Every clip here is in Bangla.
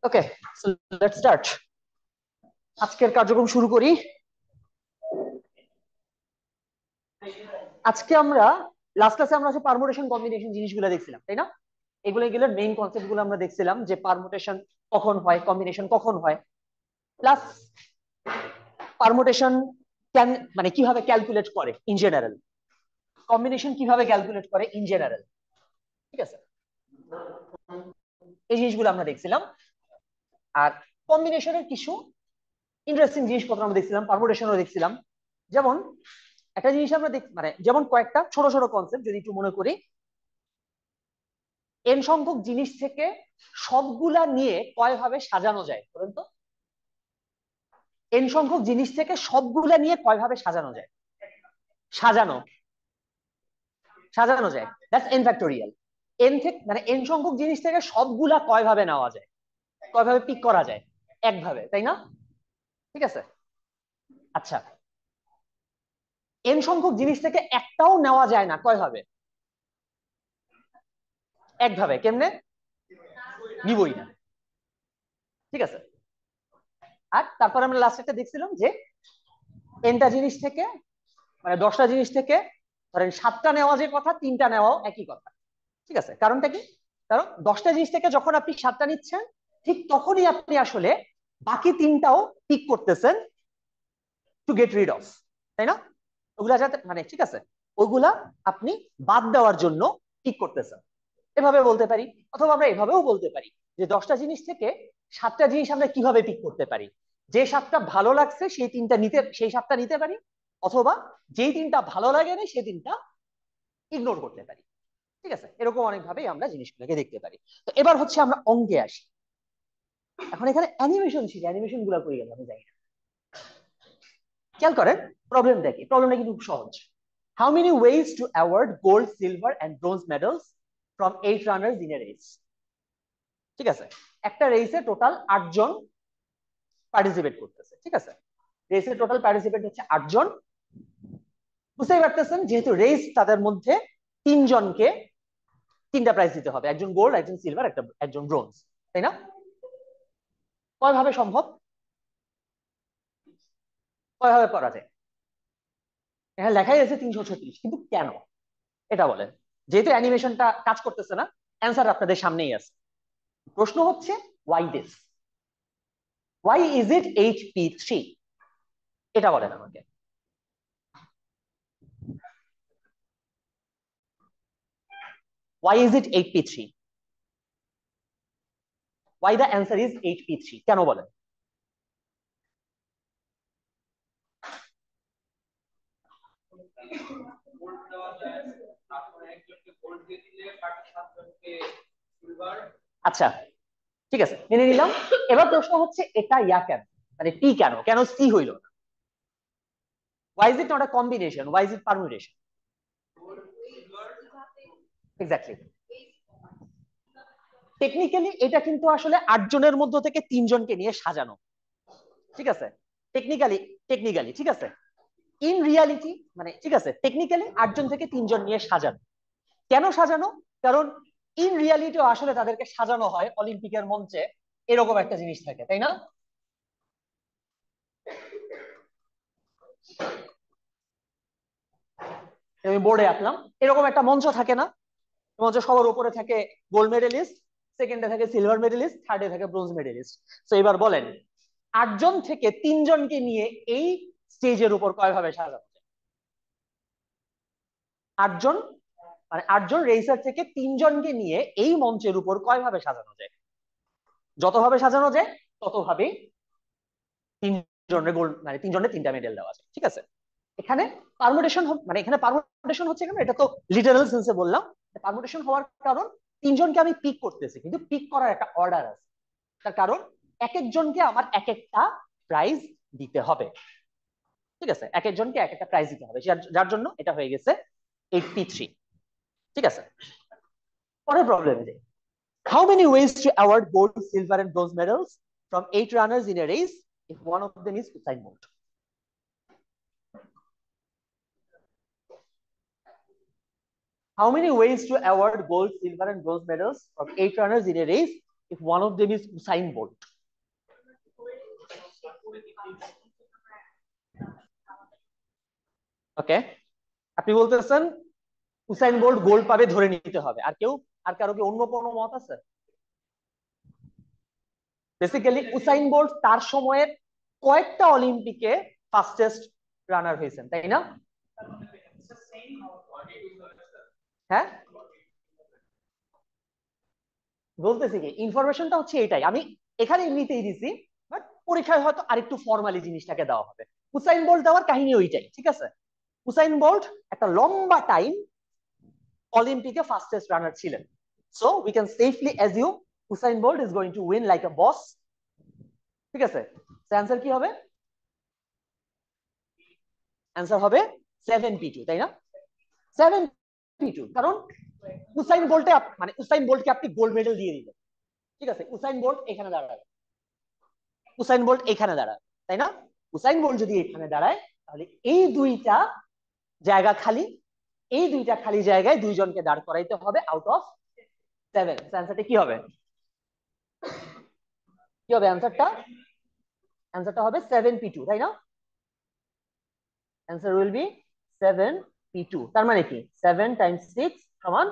Okay, so let's start. আজকের কার্যক্রম শুরু করি। আজকে আমরা লাস্ট ক্লাসে আমরা পারমুটেশন কম্বিনেশন জিনিসগুলো দেখছিলাম, তাই না? এগুলোর মেইন কনসেপ্ট গুলো আমরা দেখছিলাম, যে পারমুটেশন কখন হয়, কম্বিনেশন কখন হয়, প্লাস পারমুটেশন ক্যান মানে কিভাবে ক্যালকুলেট করে ইন জেনারেল, কম্বিনেশন কিভাবে ক্যালকুলেট করে ইন জেনারেল। ঠিক আছে, এই জিনিসগুলো আমরা দেখছিলাম। আর কম্বিনেশনের কিছু ইন্টারেস্টিং জিনিসপত্র আমরা দেখছিলাম, পারমুটেশনও দেখছিলাম। যেমন একটা জিনিস আমরা মানে যেমন কয়েকটা ছোট ছোট কনসেপ্ট যদি একটু মনে করি, এন সংখ্যক জিনিস থেকে সবগুলা নিয়ে কয় ভাবে সাজানো যায় বলেন তো? এন সংখ্যক জিনিস থেকে সবগুলা নিয়ে কয় ভাবে সাজানো যায়? সাজানো সাজানো যায়, দ্যাটস এন ফ্যাক্টোরিয়াল। এন থেকে মানে এন সংখ্যক জিনিস থেকে সবগুলা কয় ভাবে নেওয়া যায়, কয় ভাবে পিক করা যায়? একভাবে, তাই না? ঠিক আছে, আচ্ছা, এন সংখ্যক জিনিস থেকে একটাও নেওয়া যায় না কয় ভাবে? একভাবে। কেমনে? নিবই না। ঠিক আছে, আর তারপর আমরা লাস্ট একটা দেখছিলাম যে এনটা জিনিস থেকে মানে 10টা জিনিস থেকে ধরেন 7টা নেওয়া যে কথা, 3টা নেওয়াও একই কথা। ঠিক আছে, কারণটা কি? কারণ 10টা জিনিস থেকে যখন আপনি 7টা নিচ্ছেন, ঠিক তখনই আপনি আসলে বাকি 3টাও পিক করতেছেন টু গেট রিড অফ, তাই না? ওগুলা যাতে মানে ঠিক আছে, ওইগুলা আপনি বাদ দেওয়ার জন্য পিক করতেছেন, এভাবে বলতে পারি। অথবা আমরা এভাবেও বলতে পারি যে 10টা জিনিস থেকে 7টা জিনিস আমরা কিভাবে পিক করতে পারি, যে 7টা ভালো লাগছে সেই 7টা নিতে পারি, অথবা যেই 3টা ভালো লাগে না সেই 3টা ইগনোর করতে পারি। ঠিক আছে, এরকম অনেকভাবেই আমরা জিনিসগুলোকে দেখতে পারি। তো এবার হচ্ছে আমরা অঙ্কে আসি। এখন এখানে অ্যানিমেশন ছিল, অ্যানিমেশন গুলা করে গেল আমি জানি না। খেয়াল করেন, প্রবলেমটা কিন্তু খুব সহজ। How many ways to award gold, silver and bronze medals from 8 runners in a race? ঠিক আছে, একটা রেসে টোটাল 8জন পার্টিসিপেট করতেছে। ঠিক আছে, রেসে টোটাল পার্টিসিপেট হচ্ছে 8জন। বুঝতেই পারতেছেন, যেহেতু রেস, তাদের মধ্যে 3জনকে 3টা প্রাইজ দিতে হবে, একজন গোল্ড, একজন সিলভার, একজন ব্রোঞ্জ, তাই না? কয় ভাবে সম্ভব, কয় ভাবে করা যায়? এখানে লেখাই আছে 336, কিন্তু কেন এটা বলেন। যেহেতু অ্যানিমেশনটা কাজ করতেছে না, অ্যান্সার আপনাদের সামনেই আছে। প্রশ্ন হচ্ছে why this, why is it HP3, এটা বলেন আমাকে। Why is it 8p3? Why the answer is 8p3, কেন বলেন? আচ্ছা, ঠিক আছে, মেনে নিলাম। এবার প্রশ্ন হচ্ছে এটা ইয়া কেন, মানে টি কেন, কেন সি হইল না? Why is it not a combination, why is it permutation? Exactly, technically এটা কিন্তু আসলে 8জনের মধ্য থেকে 3জনকে নিয়ে সাজানো। ঠিক আছে, টেকনিক্যালি, ঠিক আছে। ইন রিয়ালিটি মানে ঠিক আছে, টেকনিক্যালি 8জন থেকে 3জন নিয়ে সাজানো। কেন সাজানো? কারণ ইন রিয়ালিটিও আসলে তাদেরকে সাজানো হয় অলিম্পিকের মঞ্চে, এরকম একটা জিনিস থাকে, তাই না? আমি বোর্ডে আঁকলাম, এরকম একটা মঞ্চ থাকে না? মঞ্চ সবার উপরে থাকে গোল্ড মেডেলিস্ট, সেকেন্ডে থাকে সিলভার মেডেলিস্ট, থার্ডে থাকে ব্রোঞ্জ মেডেলিস্ট। তো এবার বলেন 8জন থেকে 3জনকে নিয়ে এই স্টেজের উপর কয় ভাবে সাজানো যায়? 8জন মানে 8জন রেসার থেকে 3জনকে নিয়ে এই মঞ্চের উপর কয় ভাবে সাজানো যায়? যতভাবে সাজানো যায় ততভাবেই 3জনের গোল্ড মানে 3জনের 3টা মেডেল দেওয়া আছে। ঠিক আছে, এখানে পারমুটেশন মানে এখানে পারমুটেশন হচ্ছে কেন, এটা তো লিটারাল সেন্সে বললাম। পারমুটেশন হওয়ার কারণ 3জনকে আমি পিক করতেছি, কিন্তু পিক করার একটা অর্ডার আছে। তার কারণ এক একজনকে আমার এক একটা প্রাইজ দিতে হবে। ঠিক আছে, এক একজনকে এক একটা প্রাইজ দিতে হবে, যার জন্য এটা হয়ে গেছে 83। ঠিক আছে, পরের প্রবলেমে যাই। How many ways to award gold, silver, and bronze medals from 8 runners in a race if one of them is Usain Bolt? How many ways to award gold, silver, and bronze medals from 8 runners in a race if one of them is Usain Bolt? ওকে, আপনি বলতেছেন উসাইন বোল্ট গোল্ড পাবে ধরে নিতে হবে, আর কারো কি অন্য কোনো মত আছে? বেসিক্যালি উসাইন বোল্ট তার সময়ের কয়েকটা অলিম্পিকে ফাস্টেস্ট রানার হয়েছেন, তাই না? হ্যাঁ, বলতেছি কি ইনফরমেশনটা হচ্ছে এটাই, আমি এখানে এমনিতেই দিছি, বাট পরীক্ষায় হয়তো আরেকটু ফর্মালি জিনিসটাকে দেওয়া হবে। উসাইন বোল্ট দেওয়ার কাহিনী ওইটাই, ঠিক আছে? উসাইন বোল্ট একটা লম্বা টাইম অলিম্পিকে ফাস্টেস্ট রানার ছিলেন, so we can safely assume Usain Bolt is going to win like a boss. ঠিক আছে, অ্যান্সার কি হবে? অ্যান্সার হবে 7P2, তাই না? 7P2, কারণ উসাইন বোল্টে মানে উসাইন বোল্টকে আপনি গোল্ড মেডেল দিয়ে দিলেন। ঠিক আছে, উসাইন বোল্ট এখানে দাঁড়ায়, উসাইন বোল্ট এখানে দাঁড়ায়, তাই না? উসাইন বোল্ট যদি এখানে দাঁড়ায়, তাহলে এই দুইটা জায়গা খালি, এই দুইটা খালি জায়গায় দুইজনকে দাঁড় করাইতে হবে আউট অফ 7। অ্যান্সারটা কি হবে? কি হবে অ্যান্সারটা? অ্যান্সারটা হবে 7P2, তাই না? Answer will B 7P2। তার মানে কি 7 টাইমস 6 সমান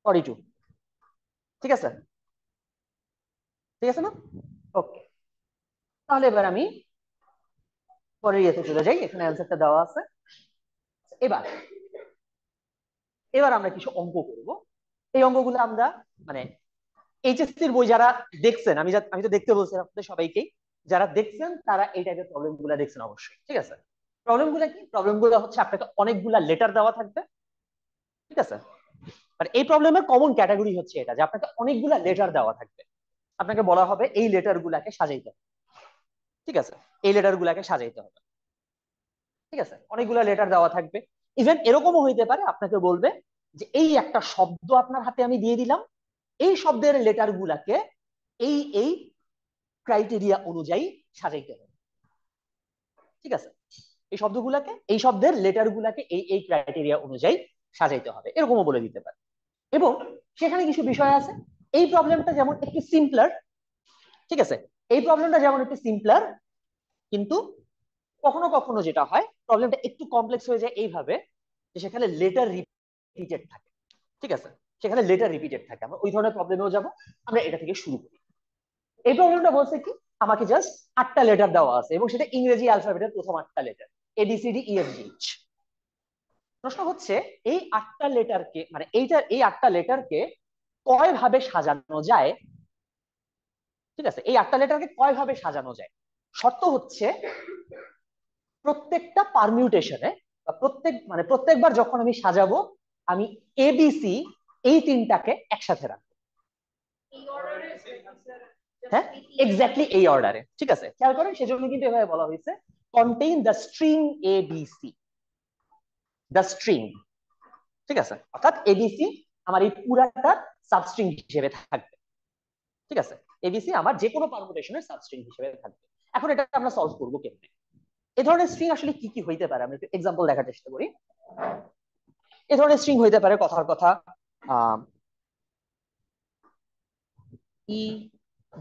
42। ঠিক আছে, ঠিক আছে না? ওকে, তাহলে এবার আমি পরের ইয়েতে চলে যাই, এখানে অ্যান্সারটা দেওয়া আছে। এবার এবার আমরা কিছু অঙ্ক করব। এই অঙ্কগুলো আমরা মানে এইচএসসির বই যারা দেখছেন, আমি তো দেখতে বলছি আপনাদের সবাইকেই, যারা দেখছেন তারা এই টাইপের প্রবলেম গুলো দেখছেন অবশ্যই। ঠিক আছে, প্রবলেম গুলো কি? প্রবলেম গুলো হচ্ছে আপনাকে অনেকগুলা লেটার দেওয়া থাকবে। ঠিক আছে, মানে এই প্রবলেমের কমন ক্যাটাগরি হচ্ছে এটা, যে আপনাকে অনেকগুলা লেটার দেওয়া থাকবে, আপনাকে বলা হবে এই লেটার গুলাকে সাজাইতে হবে। ঠিক আছে, এই লেটার গুলাকে সাজাইতে হবে। ঠিক আছে, অনেকগুলা লেটার দেওয়া থাকবে। ইভেন এরকমও হইতে পারে আপনাকে বলবে যে এই একটা শব্দ আপনার হাতে আমি দিয়ে দিলাম, এই শব্দের লেটার গুলাকে এই এই ক্রাইটেরিয়া অনুযায়ী সাজাইতে হবে। ঠিক আছে, এই শব্দগুলাকে, এই শব্দের লেটার গুলাকে এই এই ক্রাইটেরিয়া অনুযায়ী সাজাইতে হবে, এরকমও বলে দিতে পারে। এবং সেখানে কিছু বিষয় আছে। এই প্রবলেমটা যেমন একটু সিম্পলার, ঠিক আছে, এই প্রবলেমটা যেমন একটু সিম্পলার, কিন্তু কখনো কখনো যেটা হয় প্রবলেমটা একটু কমপ্লেক্স হয়ে যায় এইভাবে যে সেখানে লেটার রিপিটেড থাকে। ঠিক আছে, সেখানে লেটার রিপিটেড থাকে, আমরা ওই ধরনের প্রবলেমেও যাব। আমরা এটা থেকে শুরু করি। এই প্রবলেমটা বলছে কি, আমাকে জাস্ট 8টা লেটার দেওয়া আছে এবং সেটা ইংরেজি অ্যালফাবেটের প্রথম 8টা লেটার ABCDEFGH। প্রশ্ন হচ্ছে এই 8টা লেটারকে মানে এই 8টা লেটারকে কয় ভাবে সাজানো যায়? ঠিক আছে, এই 8টা লেটারকে কয় ভাবে সাজানো যায়? শর্ত হচ্ছে প্রত্যেকটা পারমিউটেশনে বা প্রত্যেকবার যখন আমি সাজাবো, আমি ABC এই তিনটাকে একসাথে রাখবো। হ্যাঁ, এক্স্যাক্টলি এই অর্ডারে। ঠিক আছে, খেয়াল করেন, সেজন্য কিন্তু এভাবে বলা হয়েছে contain the string ABC, the string. ঠিক আছে, অর্থাৎ ABC আমার এই পুরাটা সাবস্ট্রিং হিসেবে থাকবে। ঠিক আছে, ABC আমার যে কোনো পারমুটেশনের সাবস্ট্রিং হিসেবে থাকবে। এখন এটা আমরা সলভ করবো কেমনে? এই ধরনের স্ট্রিং আসলে কি কি হইতে পারে, আমরা একটু এক্সাম্পল দেখার চেষ্টা করি। এই ধরনের স্ট্রিং হইতে পারে কথার কথা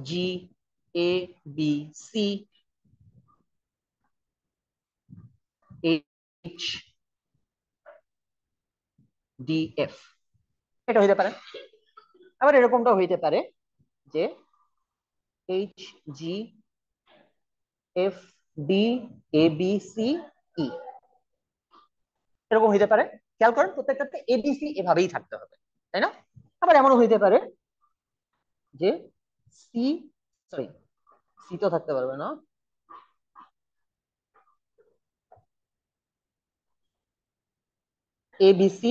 EGABCHDF, এটা হইতে পারে। আবার এরকমটাও হইতে পারে যে HGFDABCE, এরকম হইতে পারে। খেয়াল করেন প্রত্যেকটাতে ABC এভাবেই থাকতে হবে, তাই না? আবার এমনও হইতে পারে যে সি, সরি, সি তো থাকতে পারবে না, ABC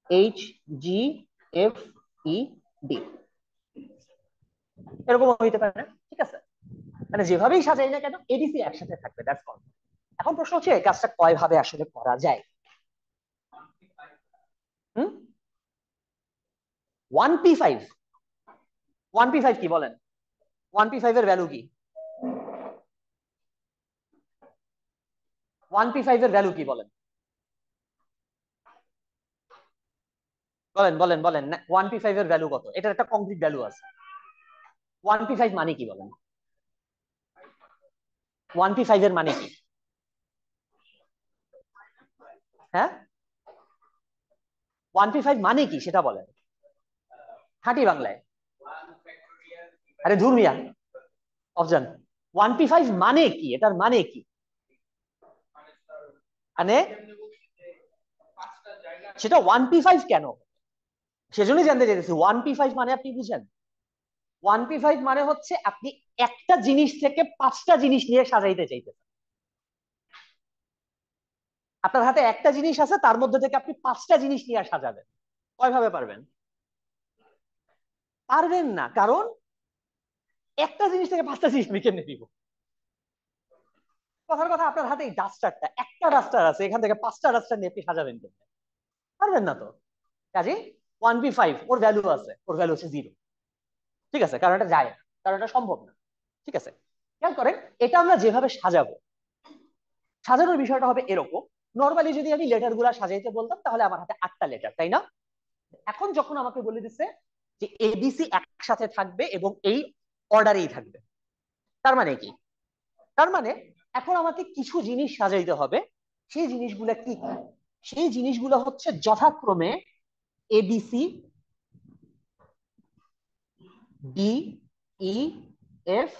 HGFE ডি, এরকম হইতে পারে। ঠিক আছে, মানে যেভাবেই সাজাই না কেন এবিসি একসাথে থাকবে, দ্যাটস অল। এখন প্রশ্ন হচ্ছে এই কাজটা কয় ভাবে আসলে করা যায়। হুম, 1p5, 1p5 কি বলেন? 1p5 এর ভ্যালু কি? 1p5 এর ভ্যালু কি বলেন? বলেন বলেন বলেন, 1p5 এর ভ্যালু কত? এটার একটা কংক্রিট ভ্যালু আছে। 1p5 মানে কি বলেন? 1p5 এর মানে কি? হ্যাঁ, 1p5 মানে কি সেটা বলেন খাঁটি বাংলায়। আরে ধুর মিয়া, অপশন 1p5 মানে কি, এটার মানে কি? মানে সেটা 1p5 কেন, সেজন্যই জানতে চাইতেছি। 1p5 মানে আপনি বুঝেন? 1p5 মানে হচ্ছে আপনি একটা জিনিস থেকে পাঁচটা জিনিস নিয়ে সাজাইতে চাইতেছেন। আপনার হাতে একটা জিনিস আছে, তার মধ্যে থেকে আপনি পাঁচটা জিনিস নিয়ে সাজাবেন। কয় ভাবে পারবেন? পারবেন না, কারণ একটা জিনিস থেকে পাঁচটা জিনিস আমি কেমনে দিব? কথার কথা, আপনার হাতে এই ডাস্টারটা, একটা ডাস্টার আছে, এখান থেকে পাঁচটা ডাস্টার নিয়ে আপনি সাজাবেন কেমনে? পারবেন না তো। কাজে 1p5 ওর ভ্যালু আছে, ওর ভ্যালু হচ্ছে 0। ঠিক আছে, কারণ এটা যায় না, কারণ এটা সম্ভব না। ঠিক আছে, খেয়াল করেন, এটা আমরা যেভাবে সাজাবো, সাজানোর বিষয়টা হবে এরকম। নর্মালি যদি আমি লেটার গুলা সাজাইতে বলতাম তাহলে আমার হাতে 8টা লেটার, তাই না? এখন যখন আমাকে বলে দিচ্ছে যে এবিসি একসাথে থাকবে এবং এই অর্ডারেই থাকবে, তার মানে কি? তার মানে এখন আমাকে কিছু জিনিস সাজাইতে হবে। সেই জিনিসগুলো কি? সেই জিনিসগুলো হচ্ছে যথাক্রমে এবিসি, ডি, ই, এফ,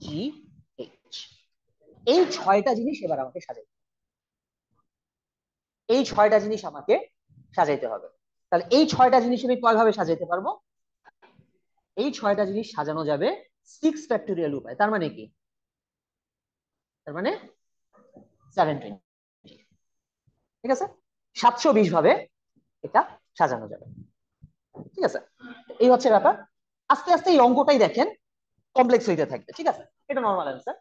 জি, এইচ। এই 6টা জিনিস এবার আমাকে সাজাইতে, এই 6টা জিনিস আমাকে সাজাইতে হবে। তাহলে এই 6টা জিনিস আমি কয় ভাবে সাজাইতে পারবো? এই 6টা জিনিস সাজানো যাবে 6 ফ্যাক্টোরিয়াল উপায়। তার মানে কি? তার মানে 720। ঠিক আছে, 720 ভাবে এটা সাজানো যাবে। ঠিক আছে, এই হচ্ছে ব্যাপার। আস্তে আস্তে এই অঙ্কটাই দেখেন কমপ্লেক্স হইতে থাকবে। ঠিক আছে, এটা নর্মাল অ্যান্সার,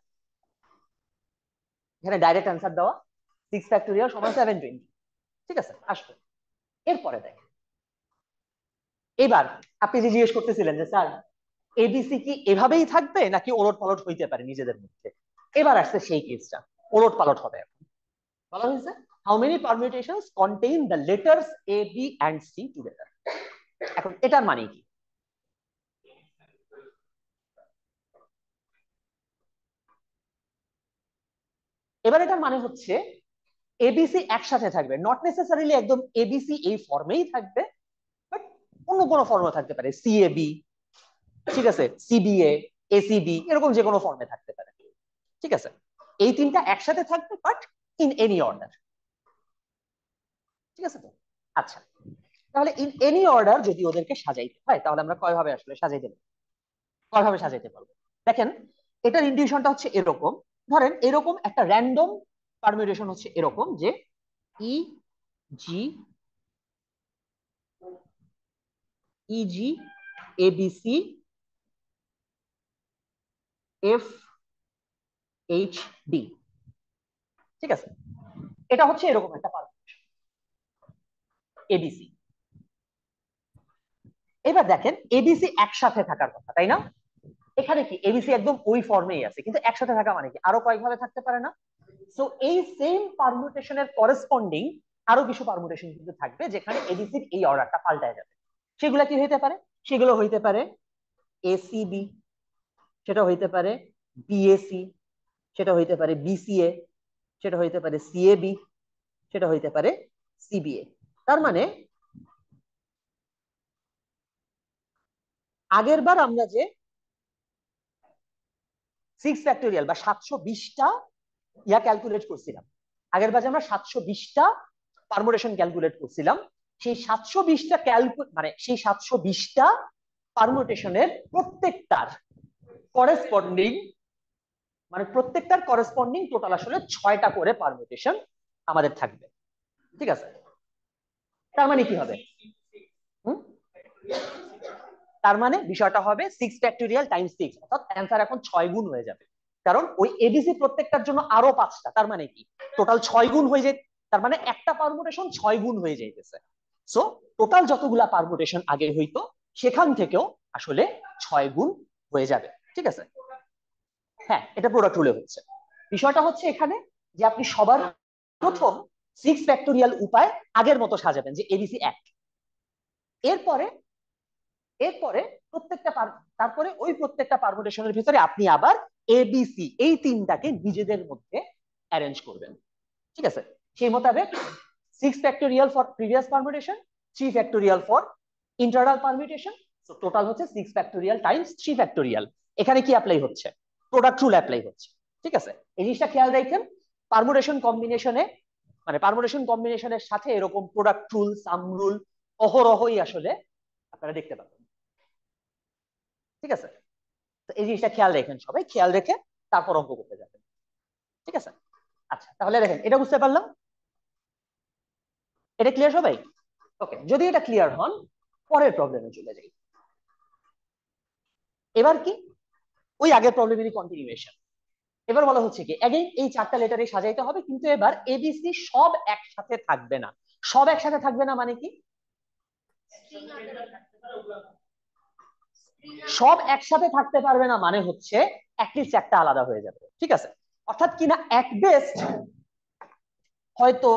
এখানে ডাইরেক্ট অ্যান্সার দেওয়া। 6 ফ্যাক্টোরিয়াল সমান 720। ঠিক আছে, আসবে। এরপরে দেখেন, এবার আপনি যে জিজ্ঞেস করতেছিলেন যে স্যার এবিসি কি এভাবেই থাকবে নাকি ওলট পালট হইতে পারে নিজেদের মধ্যে, এবার আসছে সেই কেসটা। ওলট পালট হবে। বলা হয়েছে how many permutations contain the letters A B and C together. এখন এটার মানে কি? এবার এটার মানে হচ্ছে এবিসি একসাথে থাকবে, নট নেসেসারিলি একদম এবিসি এই ফর্মেই থাকবে, বাট অন্য কোনো ফর্মে থাকতে পারে, সিএবি, ঠিক আছে, সিবিএ, এসিবি, এরকম যে কোনো ফর্মে থাকতে পারে। ঠিক আছে, এই তিনটা একসাথে থাকবে বাট ইন এনি অর্ডার। ঠিক আছে তো? আচ্ছা, তাহলে ইন এনি অর্ডার যদি ওদেরকে সাজাইতে হয় তাহলে আমরা কয় ভাবে আসলে সাজাইতে পারবো, কয় ভাবে সাজাইতে পারবো? দেখেন, এটার ইনটিউশনটা হচ্ছে এরকম। ধরেন এরকম একটা র্যান্ডম পারমিউটেশন হচ্ছে এরকম যে E G, EG, ABC, F, H, D. ঠিক আছে, এটা হচ্ছে এরকম একটা পারমিউটেশন এবিসি। এবার দেখেন এবিসি একসাথে থাকার কথা, তাই না? এখানে কি এবিসি একদম ওই ফর্মেই আছে, কিন্তু একসাথে থাকা মানে কি আরো কয়েকভাবে থাকতে পারে না? সো এই সেম পারমুটেশনের করেসপন্ডিং আরো কিছু পারমুটেশন কিন্তু থাকবে যেখানে এবিসির এই অর্ডারটা পাল্টায় যাবে। সেগুলা কি হইতে পারে? সেগুলো হইতে পারে এসিবি, সেটা হইতে পারে বিএসি, সেটা হইতে পারে বিসিএ, সেটা হইতে পারে সিএবি, সেটা হইতে পারে সিবিএ। তার মানে আগের বার আমরা যে 6 ফ্যাক্টোরিয়াল বা 720টা ইয়া ক্যালকুলেট করছিলাম, আগের বার আমরা 720টা পারমুটেশন ক্যালকুলেট করছিলাম, সেই 720টা মানে সেই 720টা পারমুটেশনের প্রত্যেকটার করেসপন্ডিং, মানে প্রত্যেকটার করেসপন্ডিং টোটাল আসলে 6টা করে পারমুটেশন আমাদের থাকবে। ঠিক আছে, তার মানে কি হবে? হুম, তার মানে বিষয়টা হবে 6 ফ্যাক্টোরিয়াল টাইমস 6, অর্থাৎ অ্যান্সার এখন 6 গুণ হয়ে যাবে, কারণ ওই এবিসি প্রত্যেকটার জন্য আরো 5টা, তার মানে কি টোটাল 6 গুণ হয়ে যায়, তার মানে একটা পারমুটেশন 6 গুণ হয়ে যাইতেছে। সো টোটাল যতগুলা পারমুটেশন আগে হইতো সেখান থেকেও আসলে 6 গুণ হয়ে যাবে, ঠিক আছে? হ্যাঁ, এটা প্রোডাক্ট রুলে হচ্ছে। বিষয়টা হচ্ছে এখানে যে আপনি সবার প্রথম 6 ফ্যাক্টোরিয়াল উপায় আগের মতো সাজাবেন, যে এবিসি 1, এরপরে এরপরে তারপরে ওই প্রত্যেকটা পারমুটেশনের ভিতরে আপনি আবার এবিসি এই তিনটাকে নিজেদের মধ্যে অ্যারেঞ্জ করবেন, ঠিক আছে? সেই মোতাবেক 6 factorial for previous permutation, 3 factorial for internal permutation, so total হচ্ছে 6 ফ্যাক্টোরিয়াল টাইমস 3 ফ্যাক্টোরিয়াল। এখানে কি অ্যাপ্লাই হচ্ছে? প্রোডাক্ট রুল অ্যাপ্লাই হচ্ছে, ঠিক আছে? এই জিনিসটা খেয়াল রাখেন, পারমুটেশন কম্বিনেশনে মানে পারমুটেশন কম্বিনেশনের সাথে এরকম প্রোডাক্ট রুল, সাম রুল অহরহই আসলে আপনারা দেখতে পাবেন, ঠিক আছে? তো এই জিনিসটা খেয়াল রাখেন, সবাই খেয়াল রেখে তারপর অঙ্ক করতে যাবেন, ঠিক আছে? আচ্ছা, তাহলে দেখেন এটা বুঝতে পারলাম, এটা ক্লিয়ার সবাই? ওকে, যদি এটা ক্লিয়ার হন পরের প্রবলেমে চলে যাই। এবার কি ওই আগের প্রবলেমেরই কন্টিনিউয়েশন। এবার বলা হচ্ছে কি এগেইন এই 4টা লেটারে সাজাইতে হবে, কিন্তু এবার এবিসি সব একসাথে থাকবে না। সব একসাথে থাকবে না মানে কি? সব একসাথে থাকতে পারবে না মানে হচ্ছে অ্যাটলিস্ট একটা আলাদা হয়ে যাবে, ঠিক আছে? অর্থাৎ কিনা এক বেস্ট হয়তো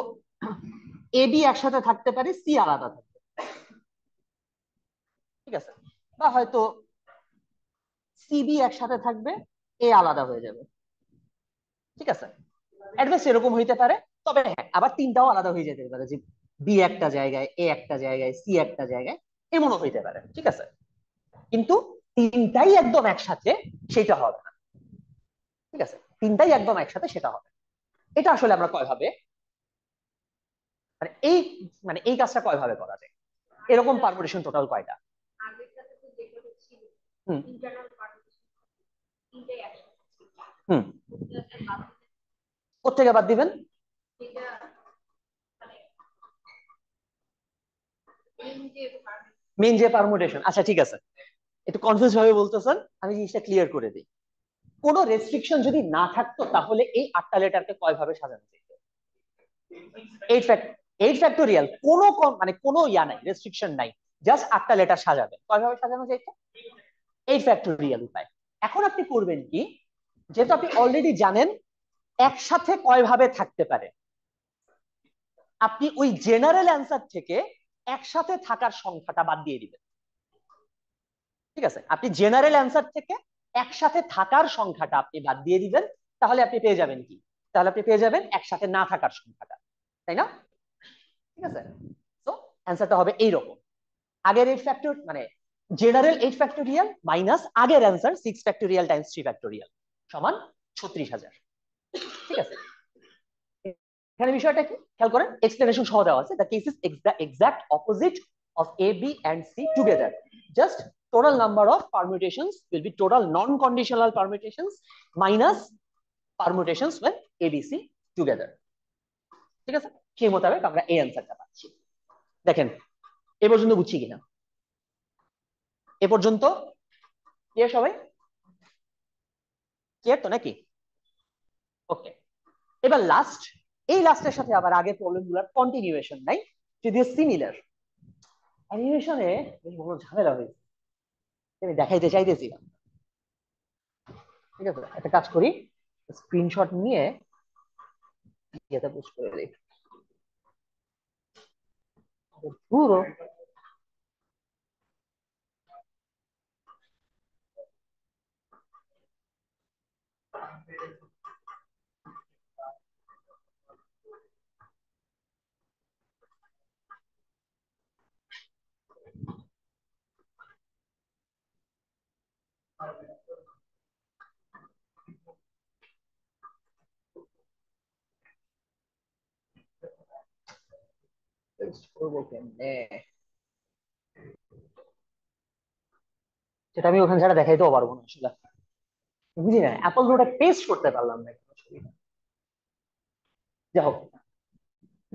এবি একসাথে থাকতে পারে, সি আলাদা থাকবে, ঠিক আছে? বা হয়তো সিবি একসাথে থাকবে, এ আলাদা হয়ে যাবে, ঠিক আছে? অ্যাডভাইস এরকম হইতে পারে। তবে হ্যাঁ, আবার তিনটাও আলাদা হয়ে যেতে পারে, যে বি একটা জায়গায়, এ একটা জায়গায়, সি একটা জায়গায়, এমনও হইতে পারে, ঠিক আছে? কিন্তু তিনটাই একদম একসাথে সেটা হবে না, ঠিক আছে? তিনটাই একদম একসাথে সেটা হবে। এটা আসলে আমরা কয় ভাবে মানে এই এই কাজটা কয় ভাবে করা যায়? এরকম পারমুটেশন টোটাল কয়টা? হুম হুম কোথেকে বাদ দিবেন? মেইন যে পারমুটেশন, আচ্ছা ঠিক আছে, একটু কনফিউজ ভাবে বলতেছেন, আমি জিনিসটা ক্লিয়ার করে দিই। কোনো রেস্ট্রিকশন যদি না থাকতো তাহলে এই 8টা লেটারকে কয় ভাবে সাজানো যেত? 8 ফ্যাক্টোরিয়াল, কোনো কোনো ইয়া নাই, রেস্ট্রিকশন নাই, জাস্ট 8টা লেটার সাজাবেন, কয় ভাবে সাজানো যেত? 8 ফ্যাক্টোরিয়াল উপায়। এখন আপনি করবেন কি, যেহেতু আপনি অলরেডি জানেন একসাথে কয় ভাবে থাকতে পারে, আপনি ওই জেনারেল অ্যান্সার থেকে একসাথে থাকার সংখ্যাটা বাদ দিয়ে দিবেন, ঠিক আছে? আপনি জেনারেল অ্যান্সার থেকে একসাথে থাকার সংখ্যাটা আপনি বাদ দিয়ে দিবেন, তাহলে আপনি পেয়ে যাবেন কি? তাহলে আপনি পেয়ে যাবেন একসাথে না থাকার সংখ্যাটা, তাই না? ঠিক আছে, তো অ্যান্সারটা হবে এইরকম, আগের 8 ফ্যাক্টর জেনারেল 8 ফ্যাক্টোরিয়াল মাইনাস আগের অ্যান্সার 6 ফ্যাক্টোরিয়াল টাইমস 3 ফ্যাক্টোরিয়াল সমান 36,000, ঠিক আছে? এখানে বিষয়টা কি খেয়াল করেন, এক্সপ্লেনেশন সহ দেওয়া আছে, the case is exact opposite of A B and C together, just total number of permutations will be total non-conditional permutations minus permutations when ABC together, ঠিক আছে? সেই মোতাবেক আমরা এই অ্যান্সারটা পাচ্ছি। দেখেন এ পর্যন্ত বুঝছি কিনা? এ পর্যন্ত ক্লিয়ার সবাই? ক্লিয়ার তো নাকি? ওকে, এবার লাস্ট, এই লাস্টের সাথে আবার আগের প্রবলেমগুলোর কন্টিনিউয়েশন নাই, যদিও সিমিলার। অ্যানিমেশনে বেশ বড় ঝামেলা হয়েছে, আমি দেখাইতে চাইতেছিলাম, ঠিক আছে? একটা কাজ করি, স্ক্রিনশট নিয়ে ইয়েতে পোস্ট করে দিই। পুরো পেস্ট করবো কেমনে সেটা আমি ওখানে ছাড়া দেখাইতেও পারবো না আসলে, বুঝি না অ্যাপল নোটা পেস্ট করতে পারলাম না কেন, অসুবিধা। যাই হোক,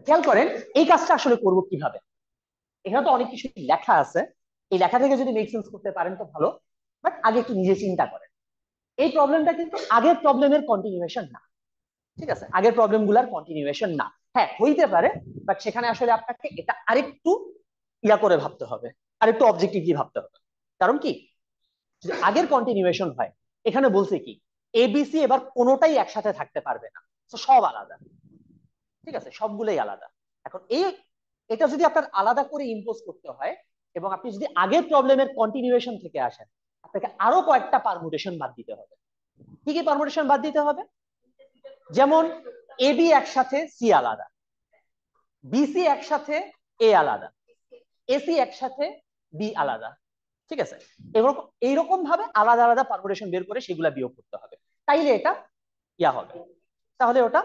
খেয়াল করেন এই কাজটা আসলে করবো কিভাবে। এখানে তো অনেক কিছু লেখা আছে, এই লেখা থেকে যদি মেক সেন্স করতে পারেন তো ভালো, বাট আগে একটু নিজে চিন্তা করেন। এই প্রবলেমটা কিন্তু আগের প্রবলেমের কন্টিনিউয়েশন না, ঠিক আছে, আগের প্রবলেম গুলার কন্টিনিউয়েশন না। হ্যাঁ হইতে পারে, বাট সেখানে আসলে আপনাকে এটা আরেকটু ইয়া করে ভাবতে হবে, আরেকটু অবজেক্টিভলি ভাবতে হবে। কারণ কি, যদি আগের কন্টিনিউয়েশন হয়, এখানে বলছে কি এবিসি এবার কোনোটাই একসাথে থাকতে পারবে না, তো সব আলাদা, ঠিক আছে, সবগুলোই আলাদা। এখন এটা যদি আপনার আলাদা করে ইম্পোজ করতে হয়, এবং আপনি যদি আগের প্রবলেমের কন্টিনিউয়েশন থেকে আসেন, আপনাকে আরো কয়েকটা পারমুটেশন বাদ দিতে হবে। কি কি পারমুটেশন বাদ দিতে হবে? যেমন এবি একসাথে সি আলাদা, বিসি একসাথে এ আলাদা, এসি একসাথে বি আলাদা, ঠিক আছে। এরকম এইরকম ভাবে আলাদা আলাদা পারমুটেশন বের করে সেগুলা বিয়োগ করতে হবে, তাইলে এটা ইয়া হবে, তাহলে ওটা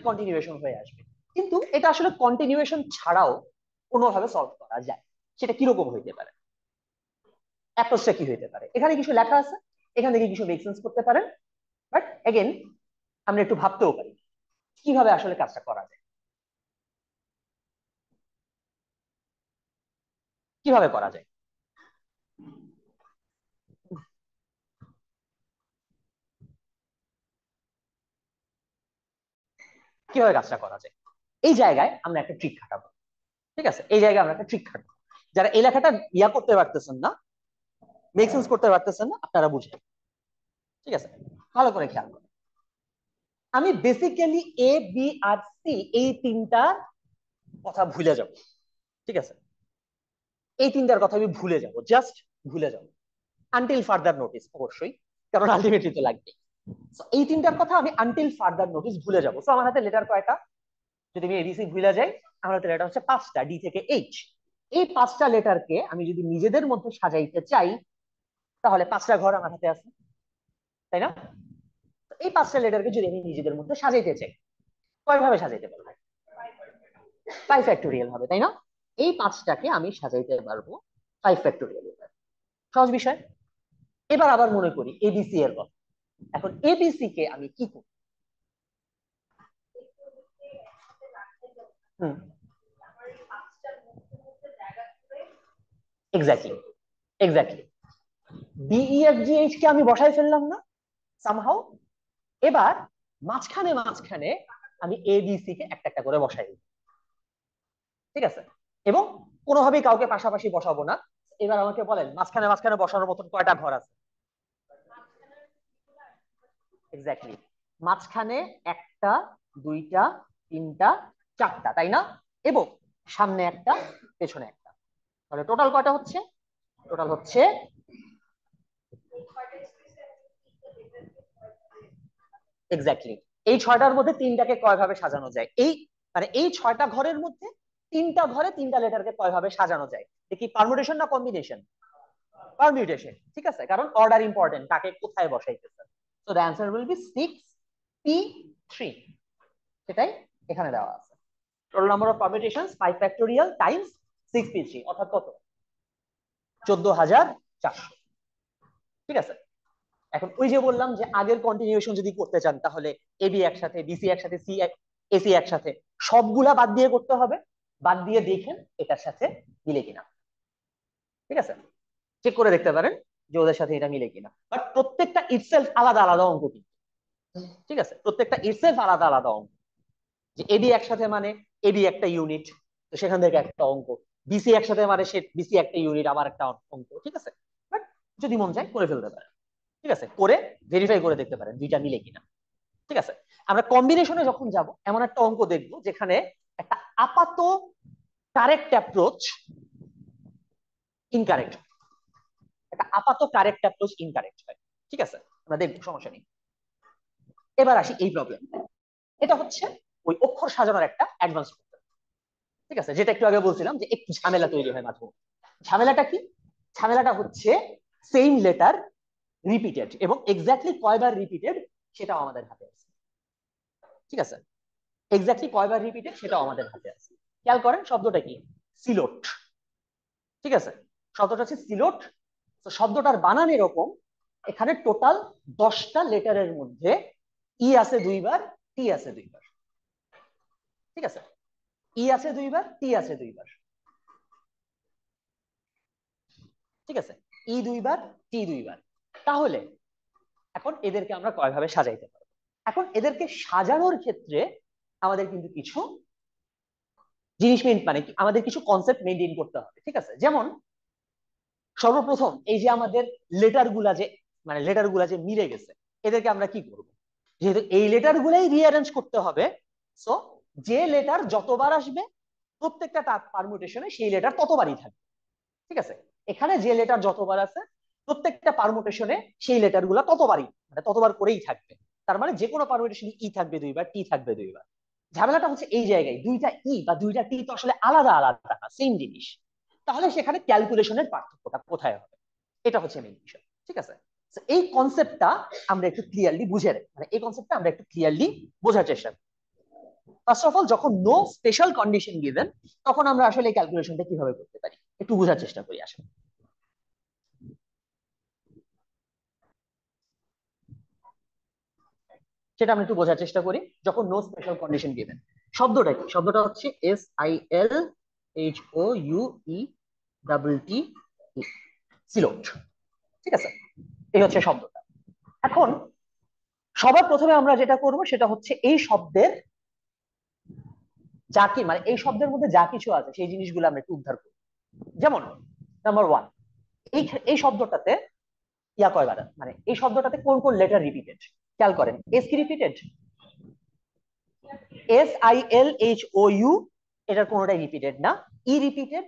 কন্টিনিউয়েশন হয়ে আসবে। কিন্তু এটা আসলে কন্টিনিউয়েশন ছাড়াও কোনোভাবে সলভ করা যায়। সেটা কিরকম হইতে পারে, অ্যাপ্রোচটা কি হইতে পারে, এখানে কিছু লেখা আছে, এখান থেকে কিছু মেক সেন্স করতে পারেন, বাট এগেন আমরা একটু ভাবতেও পারি কিভাবে আসলে কাজটা করা যায়, কিভাবে করা যায়। কিভাবে কাজটা করা যায়, এই জায়গায় আমরা একটা ট্রিক খাটাবো, ঠিক আছে, এই জায়গায় আমরা একটা ট্রিক খাটাবো। যারা এই লেখাটা ইয়া করতে পারতেছেন না, মেক সেন্স করতে পারতেছেন না, আপনারা বুঝেন, ঠিক আছে, ভালো করে খেয়াল করুন। আমি basically A B R C এই তিনটা কথা ভুলে যাব, ঠিক আছে, এই তিনটার কথা আমি ভুলে যাব, জাস্ট ভুলে যাব, আনটিল ফার্দার নোটিস, অবশ্যই, কারণ আলটিমেটলি তো লাগবে। এই তিনটার কথা আমি আনটিল ফার্দার নোটিস ভুলে যাবো। তো আমার হাতে লেটার কয়টা, যদি আমি এবিসি ভুলে যাই, আমার হাতে লেটার হচ্ছে পাঁচটা, ডি থেকে এইচ। এই পাঁচটা লেটারকে আমি যদি নিজেদের মধ্যে সাজাইতে চাই, তাহলে পাঁচটা ঘর আমার হাতে আছে, তাই না? এই পাঁচটা লেটারকে যদি আমি নিজেদের মধ্যে সাজাইতে চাই, কয়ভাবে সাজাইতে পারবো? 5 ফ্যাক্টোরিয়াল হবে, তাই না? এই পাঁচটাকে আমি সাজাইতে পারবো 5 ফ্যাক্টোরিয়াল। সহজ বিষয়। এবার আবার মনে করি এবিসি এর কথা। এখন এবিসি কে আমি কি করব? Hmm, exactly, exactly. DE F G H কে আমি বসাই ফেললাম না সামহাউ। এবার মাঝখানে মাঝখানে আমি এ বি সি কে একটা একটা করে বসাই দিই, ঠিক আছে, এবং কোনোভাবেই কাউকে পাশাপাশি বসাবো না। এবার আমাকে বলেন মাঝখানে মাঝখানে বসানোর মতন কয়টা ঘর আছে? এক্স্যাক্টলি, মাঝখানে একটা, দুইটা, তিনটা, চারটা, তাই না? এবং সামনে একটা, পেছনে একটা, তাহলে টোটাল কয়টা হচ্ছে? টোটাল হচ্ছে, এক্স্যাক্টলি, এই ছয়টার মধ্যে তিনটাকে কয় ভাবে সাজানো যায়, এই এই ছয়টা ঘরের মধ্যে তিনটা ঘরে তিনটা লেটারকে কয় ভাবে সাজানো যায়? কি পারমুটেশন না কম্বিনেশন? পারমিউটেশন, ঠিক আছে, কারণ অর্ডার ইম্পর্টেন্ট, কাকে কোথায় বসাইতেছে। So the answer will be 6p3, সেটাই এখানে দেওয়া আছে। Total number of permutations 5 factorial times 6p3, অর্থাৎ কত? 14,400, ঠিক আছে। এখন ওই যে বললাম যে আগের কন্টিনিউয়েশন যদি করতে চান, তাহলে এবি একসাথে, বিসি একসাথে, সি এসি একসাথে, সবগুলা বাদ দিয়ে করতে হবে। বাদ দিয়ে দেখেন এটার সাথে মিলে কিনা, ঠিক আছে, চেক করে দেখতে পারেন যে ওদের সাথে এটা মিলে কিনা। বাট প্রত্যেকটা ইটসেলফ আলাদা আলাদা অঙ্ক কিন্তু, ঠিক আছে, প্রত্যেকটা ইটসেলফ আলাদা আলাদা অঙ্ক। যে এবি একসাথে মানে এবি একটা ইউনিট, তো সেখান থেকে একটা অঙ্ক, বিসি একসাথে মানে সে বিসি একটা ইউনিট, আবার একটা অঙ্ক, ঠিক আছে। বাট যদি মন চায় করে ফেলতে পারেন, ঠিক আছে, করে ভেরিফাই করে দেখতে পারেন দুইটা মিলে কিনা, ঠিক আছে। আমরা কম্বিনেশনে যখন যাব, এমন একটা অঙ্ক দেখবো যেখানে একটা আপাত কারেক্ট অ্যাপ্রোচ ইনকারেক্ট, একটা আপাত কারেক্ট অ্যাপ্রোচ ইনকারেক্ট হয়, ঠিক আছে, আমরা দেখবো, সমস্যা নেই। এবার আসি এই প্রবলেম। এটা হচ্ছে ওই অক্ষর সাজানোর একটা অ্যাডভান্স প্রবলেম, ঠিক আছে, যেটা একটু আগে বলছিলাম যে একটু ঝামেলা তৈরি হয় মাঝে মধ্যে। ঝামেলাটা কি? ঝামেলাটা হচ্ছে সেম লেটার রিপিটেড, এবং এক্স্যাক্টলি কয়বার রিপিটেড সেটাও আমাদের হাতে আছে, ঠিক আছে, এক্স্যাক্টলি কয়বার রিপিটেড সেটাও আমাদের হাতে আছে। খেয়াল করেন শব্দটা কি, সিলোট, ঠিক আছে, শব্দটা হচ্ছে সিলোট। তো শব্দটার বানান এরকম, এখানে টোটাল 10টা লেটারের মধ্যে ই আছে দুইবার, টি আছে দুইবার, ঠিক আছে, ই আছে দুইবার, টি আছে দুইবার। ঠিক আছে, ই দুইবার, টি দুইবার। তাহলে এখন এদেরকে আমরা কয়ভাবে সাজাইতে পারবো? এখন এদেরকে সাজানোর ক্ষেত্রে আমাদের কিন্তু কিছু জিনিস মানে আমাদের কিছু কনসেপ্ট মেনটেন করতে হবে। ঠিক আছে, যেমন সর্বপ্রথম এই যে আমাদের লেটার গুলা যে মানে লেটার গুলা যে মিলে গেছে, এদেরকে আমরা কি করব? যেহেতু এই লেটার গুলাই রিঅ্যারেঞ্জ করতে হবে, সো যে লেটার যতবার আসবে প্রত্যেকটা পারমুটেশনে সেই লেটার ততবারই থাকবে। ঠিক আছে, এখানে যে লেটার যতবার আছে প্রত্যেকটা পারমুটেশনে সেই লেটার গুলা ততবারই মানে ততবার করেই থাকবে। তার মানে যে কোনো পারমুটেশনে ই থাকবে দুইবার, টি থাকবে দুইবার। ঝামেলাটা হচ্ছে এই জায়গায়, দুইটা ই বা দুইটা টি তো আসলে আলাদা আলাদা না, সেম জিনিস। তাহলে সেখানে ক্যালকুলেশনের পার্থক্যটা কোথায় হবে? এটা হচ্ছে মেইন বিষয়। ঠিক আছে, এই কনসেপ্টটা আমরা একটু ক্লিয়ারলি বুঝে মানে এই কনসেপ্টটা আমরা একটু ক্লিয়ারলি বোঝার চেষ্টা করি। ফার্স্ট অফ অল, যখন নো স্পেশাল কন্ডিশন গিভেন, তখন আমরা আসলে এই ক্যালকুলেশনটা কিভাবে করতে পারি একটু বোঝার চেষ্টা করি আসলে। সেটা আমরা একটু বোঝার চেষ্টা করি। যখন নো স্পেশাল কন্ডিশন গিভেন, শব্দটা কি? শব্দটা হচ্ছে SILHOUE ডাবল টি, সিলোট। ঠিক আছে, এই হচ্ছে শব্দটা। এখন সবার প্রথমে আমরা যেটা করব সেটা হচ্ছে এই শব্দের যা কি মানে এই শব্দের মধ্যে যা কিছু আছে সেই জিনিসগুলো আমরা একটু উদ্ধার করব। যেমন নাম্বার ওয়ান, এই এই শব্দটাতে ইয়া কয়বার মানে এই শব্দটাতে কোন কোন লেটার রিপিটেড? খেয়াল করেন, এস কি রিপিটেড? SILHOU, এটার কোনোটাই রিপিটেড না। ই রিপিটেড,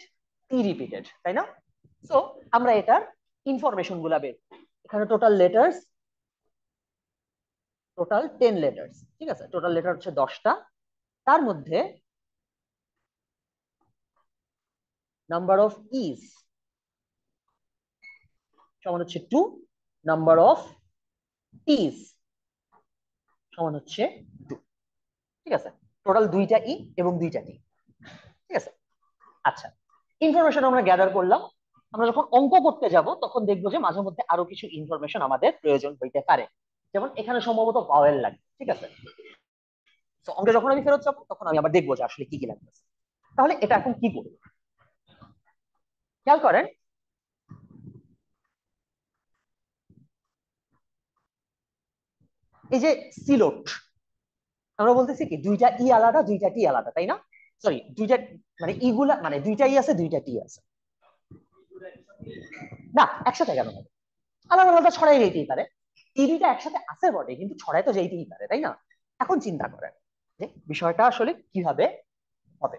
টি রিপিটেড, তাই না? সো আমরা এটার ইনফরমেশন গুলা বের, এখানে টোটাল লেটার্স, টোটাল 10 লেটার্স। ঠিক আছে, টোটাল লেটার হচ্ছে 10টা। তার মধ্যে নাম্বার অফ ইজ সমান হচ্ছে 2, নাম্বার অফ টিজ সমান হচ্ছে 2। ঠিক আছে, টোটাল 2টা ই এবং 2টা টি। ঠিক আছে, আচ্ছা, ইনফরমেশন আমরা গ্যাদার করলাম। আমরা যখন অঙ্ক করতে যাব তখন দেখবো যে মাঝে মধ্যে আরো কিছু ইনফরমেশন আমাদের প্রয়োজন হইতে পারে। যেমন এখানে সম্ভবত ভাওয়েল লাগবে। ঠিক আছে, তো অঙ্কে যখন আমি ফেরত যাবো তখন আমি আবার দেখবো যে আসলে কি কি লাগবে। তাহলে এটা এখন কি করবো? খেয়াল করেন, এই যে সিলোট, আমরা বলতেছি কি দুইটা ই আলাদা, দুইটা টি আলাদা, তাই না? সরি, দুইটা মানে ইগুলা মানে দুইটা ই আছে, দুইটা টি আছে। না, একসাথে কেন হবে? আলাদা আলাদা ছড়াই যেতেই পারে। এই দুইটা একসাথে আছে বটে, কিন্তু ছড়াই তো যেতেই পারে, তাই না? এখন চিন্তা করেন যে বিষয়টা আসলে কিভাবে হবে।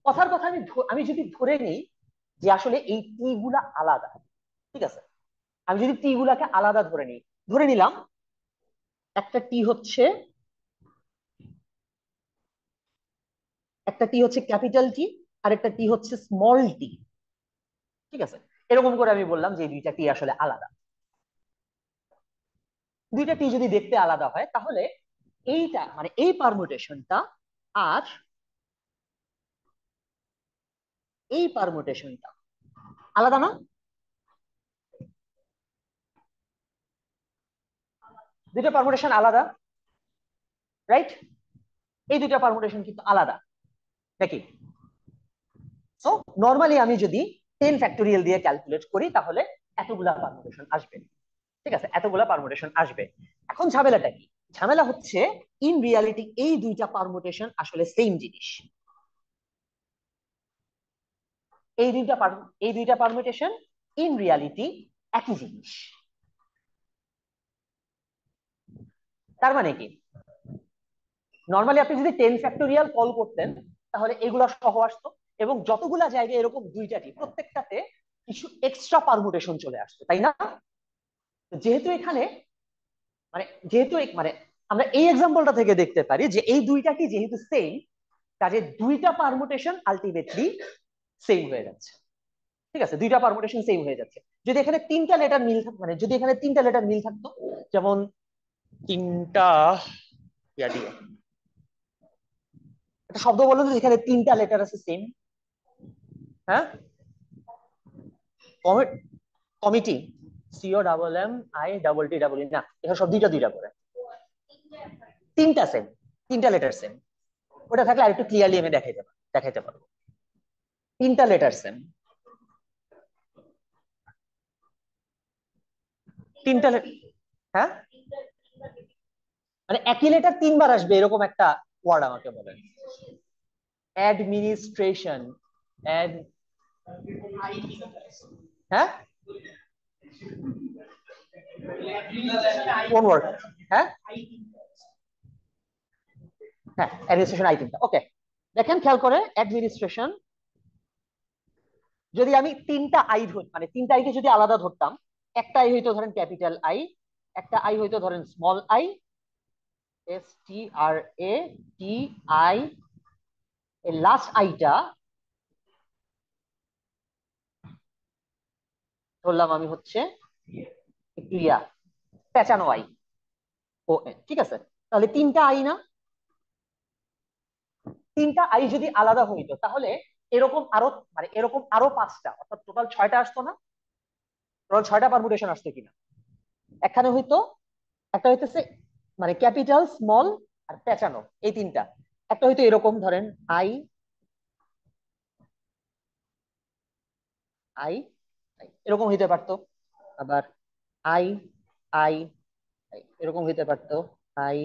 কথার কথা আমি আমি যদি ধরে নিই যে আসলে এই টি গুলা আলাদা। ঠিক আছে, আমি যদি টি গুলাকে আলাদা ধরে নিই, ধরে নিলাম একটা টি হচ্ছে ক্যাপিটাল টি, আর একটা টি হচ্ছে স্মল টি। ঠিক আছে, এরকম করে আমি বললাম যে এই দুইটা টি আসলে আলাদা। দুইটা টি যদি দেখতে আলাদা হয় তাহলে এইটা মানে এই পারমুটেশনটা আর এই পারমুটেশনটা আলাদা না? দুইটা পারমুটেশন আলাদা, রাইট? এই দুইটা পারমুটেশন কিন্তু আলাদা নাকি? সো নর্মালি আমি যদি 10 ফ্যাক্টোরিয়াল দিয়ে ক্যালকুলেট করি তাহলে এতগুলা পারমুটেশন আসবে। ঠিক আছে, এতগুলা পারমুটেশন আসবে। এখন ঝামেলাটা কি? ঝামেলা হচ্ছে ইন রিয়ালিটি এই দুইটা পারমুটেশন আসলে সেম জিনিস। এই দুইটা পারমুটেশন ইন রিয়ালিটি একই জিনিস। তার মানে কি, নর্মালি আপনি যদি 10 ফ্যাক্টোরিয়াল কল করতেন তাহলে এগুলা সহ আসতো, এবং যতগুলা জায়গায় এরকম দুইটাটি প্রত্যেকটাতে কিছু এক্সট্রা পারমুটেশন চলে আসতো, তাই না? যেহেতু এখানে মানে মানে আমরা এই এক্সাম্পলটা থেকে দেখতে পারি যে এই দুইটাকে যেহেতু সেম, কাজে দুইটা পারমুটেশন আলটিমেটলি সেম হয়ে যাচ্ছে। ঠিক আছে, দুইটা পারমুটেশন সেম হয়ে যাচ্ছে। যদি এখানে তিনটা লেটার মিল থাকতো মানে যদি এখানে তিনটা লেটার মিল থাকতো, যেমন তিনটা ইয়া দিয়ে একটা শব্দ বললো যে এখানে তিনটা লেটার আছে সেম। হ্যাঁ, কমিটি, COMMI না, এখানে সব দুইটা দুইটা করে, তিনটা সেম, তিনটা লেটার সেম। ওটা থাকলে আরেকটু ক্লিয়ারলি আমি দেখাইতে পারবো। তিনটা লেটার সেম, তিনটা হ্যাঁ, মানে একই লেটার তিনবার আসবে এরকম একটা ওয়ার্ড আমাকে বলেন। অ্যাডমিনিস্ট্রেশন, অ্যাড, হ্যাঁ কোন ওয়ার্ড? হ্যাঁ হ্যাঁ অ্যাডমিনিস্ট্রেশন আই তিনটা, ওকে। দেখেন খেয়াল করে, অ্যাডমিনিস্ট্রেশন যদি আমি তিনটা আই ধরি, মানে তিনটা আইকে যদি আলাদা ধরতাম, একটা আই হইতো ধরেন ক্যাপিটাল আই, একটা আই হইতো ধরেন স্মল আই, STRATI, এই লাস্ট আইটা ধরলাম আমি হচ্ছে একটু পেঁচানো আই, ও ঠিক আছে। তাহলে তিনটা আই না, তিনটা আই যদি আলাদা হইতো তাহলে এরকম আরো, মানে এরকম আরো পাঁচটা, অর্থাৎ টোটাল ছয়টা আসতো না? টোটাল ছয়টা পারমুটেশন আসতো কিনা? এখানে হইতো একটা হইতেছে মানে ক্যাপিটাল, স্মল আর পেঁচানো, এই তিনটা। একটা হইতো এরকম ধরেন আই আই আই, এরকম হইতে পারতো। আবার আই আই আই, এরকম হইতে পারতো। আই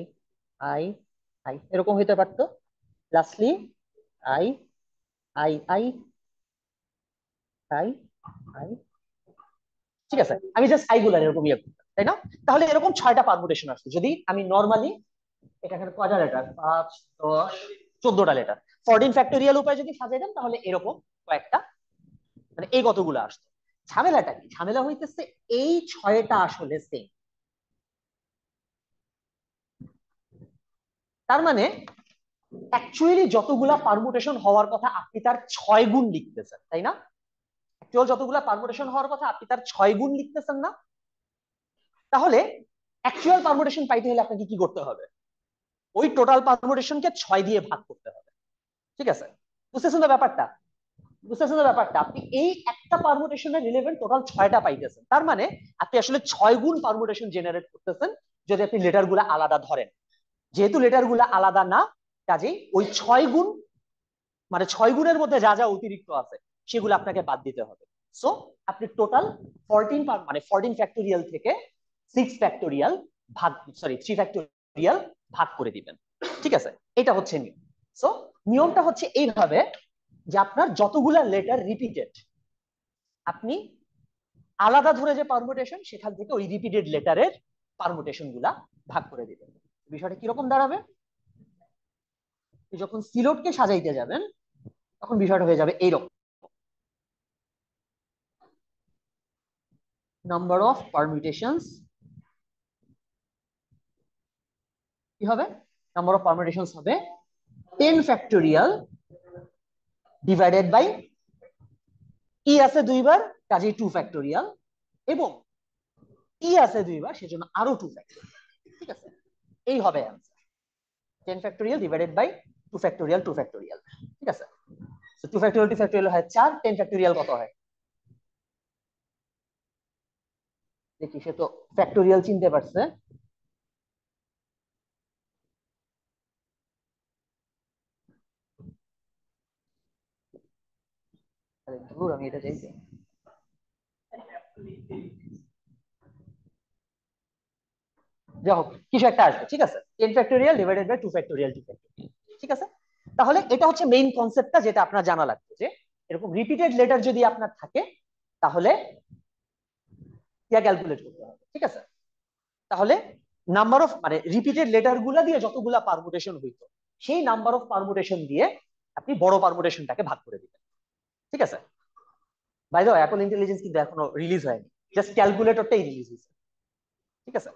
আই আই, এরকম হইতে পারতো। Lastly I I I I I, ঠিক আছে। আমি জাস্ট আই গুলার এরকম ইয়ে করতাম, তাই না? তাহলে এরকম ছয়টা পারমুটেশন আসছে যদি আমি নর্মালি, এটা এখানে কয়টা লেটার, 5 10 14টা লেটার, 14 ফ্যাক্টোরিয়াল উপায় যদি সাজাই দেন তাহলে এরকম কয়েকটা, মানে এই কতগুলো আসতো। ঝামেলাটা কি? ঝামেলা হইতেছে এই ছয়টা আসলে সেম। তার মানে অ্যাকচুয়ালি যতগুলা পারমুটেশন হওয়ার কথা আপনি তার 6 গুণ লিখতেছেন, তাই না? অ্যাকচুয়াল যতগুলা পারমুটেশন হওয়ার কথা আপনি তার 6 গুণ লিখতেছেন না? তাহলে অ্যাকচুয়াল পারমুটেশন পাইতে হলে আপনাকে কি করতে হবে? ওই টোটাল পারমুটেশনকে 6 দিয়ে ভাগ করতে হবে, ঠিক আছে? বুঝতেছেন তো ব্যাপারটা? বুঝতেছেন তো ব্যাপারটা? আপনি এই একটা পারমুটেশনের রিলেভেন্ট টোটাল 6টা পাইতেছেন, তার মানে আপনি আসলে 6 গুণ পারমুটেশন জেনারেট করতেছেন যদি আপনি লেটার গুলা আলাদা ধরেন। যেহেতু লেটার গুলা আলাদা না, কাজেই ওই 6 গুণ, মানে 6 গুণের মধ্যে যা যা অতিরিক্ত আছে সেগুলো আপনাকে বাদ দিতে হবে। সো আপনি টোটাল 14, মানে 14 ফ্যাক্টোরিয়াল থেকে 6 ফ্যাক্টোরিয়াল ভাগ, সরি 3 ফ্যাক্টোরিয়াল ভাগ করে দিবেন, ঠিক আছে? এটা হচ্ছে নিয়ম। সো নিয়মটা হচ্ছে এইভাবে যে আপনার যতগুলা লেটার রিপিটেড, আপনি আলাদা ধরে যে পারমুটেশন সেখান থেকে ওই রিপিটেড লেটারের পারমুটেশন গুলা ভাগ করে দিবেন। বিষয়টা কিরকম দাঁড়াবে? যখন সিলোডকে সাজাইতে যাবেন তখন বিষয়টা হয়ে যাবে এইরকম। নাম্বার অফ পারমিউটেশনস কি হবে? নাম্বার অফ পারমিউটেশনস হবে 10 ফ্যাক্টোরিয়াল ডিভাইডেড বাই ই আছে দুইবার, কাজেই 2 ফ্যাক্টোরিয়াল, এবং ই আছে দুইবার সেজন্য আরো 2 ফ্যাক্টোরিয়াল, ঠিক আছে? এই হবে answer. 10 factorial divided by 2 factorial, 2 factorial, ঠিক আছে? তো 2 ফ্যাক্টোরিয়াল 2 ফ্যাক্টোরিয়াল হয় 4, 10 ফ্যাক্টোরিয়াল কত হয় দেখি, সে তো ফ্যাক্টোরিয়াল চিনতে পারছে। আরে ধুর, আমি এটা চাইছি। যাই হোক, কিছু একটা আসবে, ঠিক আছে? 10 factorial divided by 2 factorial, 2 factorial, ঠিক আছে? তাহলে এটা হচ্ছে মেইন কনসেপ্টটা যেটা আপনার জানা লাগবে, যে এরকম রিপিটেড লেটার যদি আপনার থাকে তাহলে ইয়া ক্যালকুলেট করতে হবে, ঠিক আছে? তাহলে নাম্বার অফ, মানে রিপিটেড লেটার গুলা দিয়ে যতগুলা পারমুটেশন হইতো সেই নাম্বার অফ পারমুটেশন দিয়ে আপনি বড় পারমুটেশনটাকে ভাগ করে দিবেন, ঠিক আছে? By the way, Apple intelligence কিন্তু এখনো রিলিজ হয়নি, জাস্ট ক্যালকুলেটরটাই রিলিজ হয়েছে, ঠিক আছে?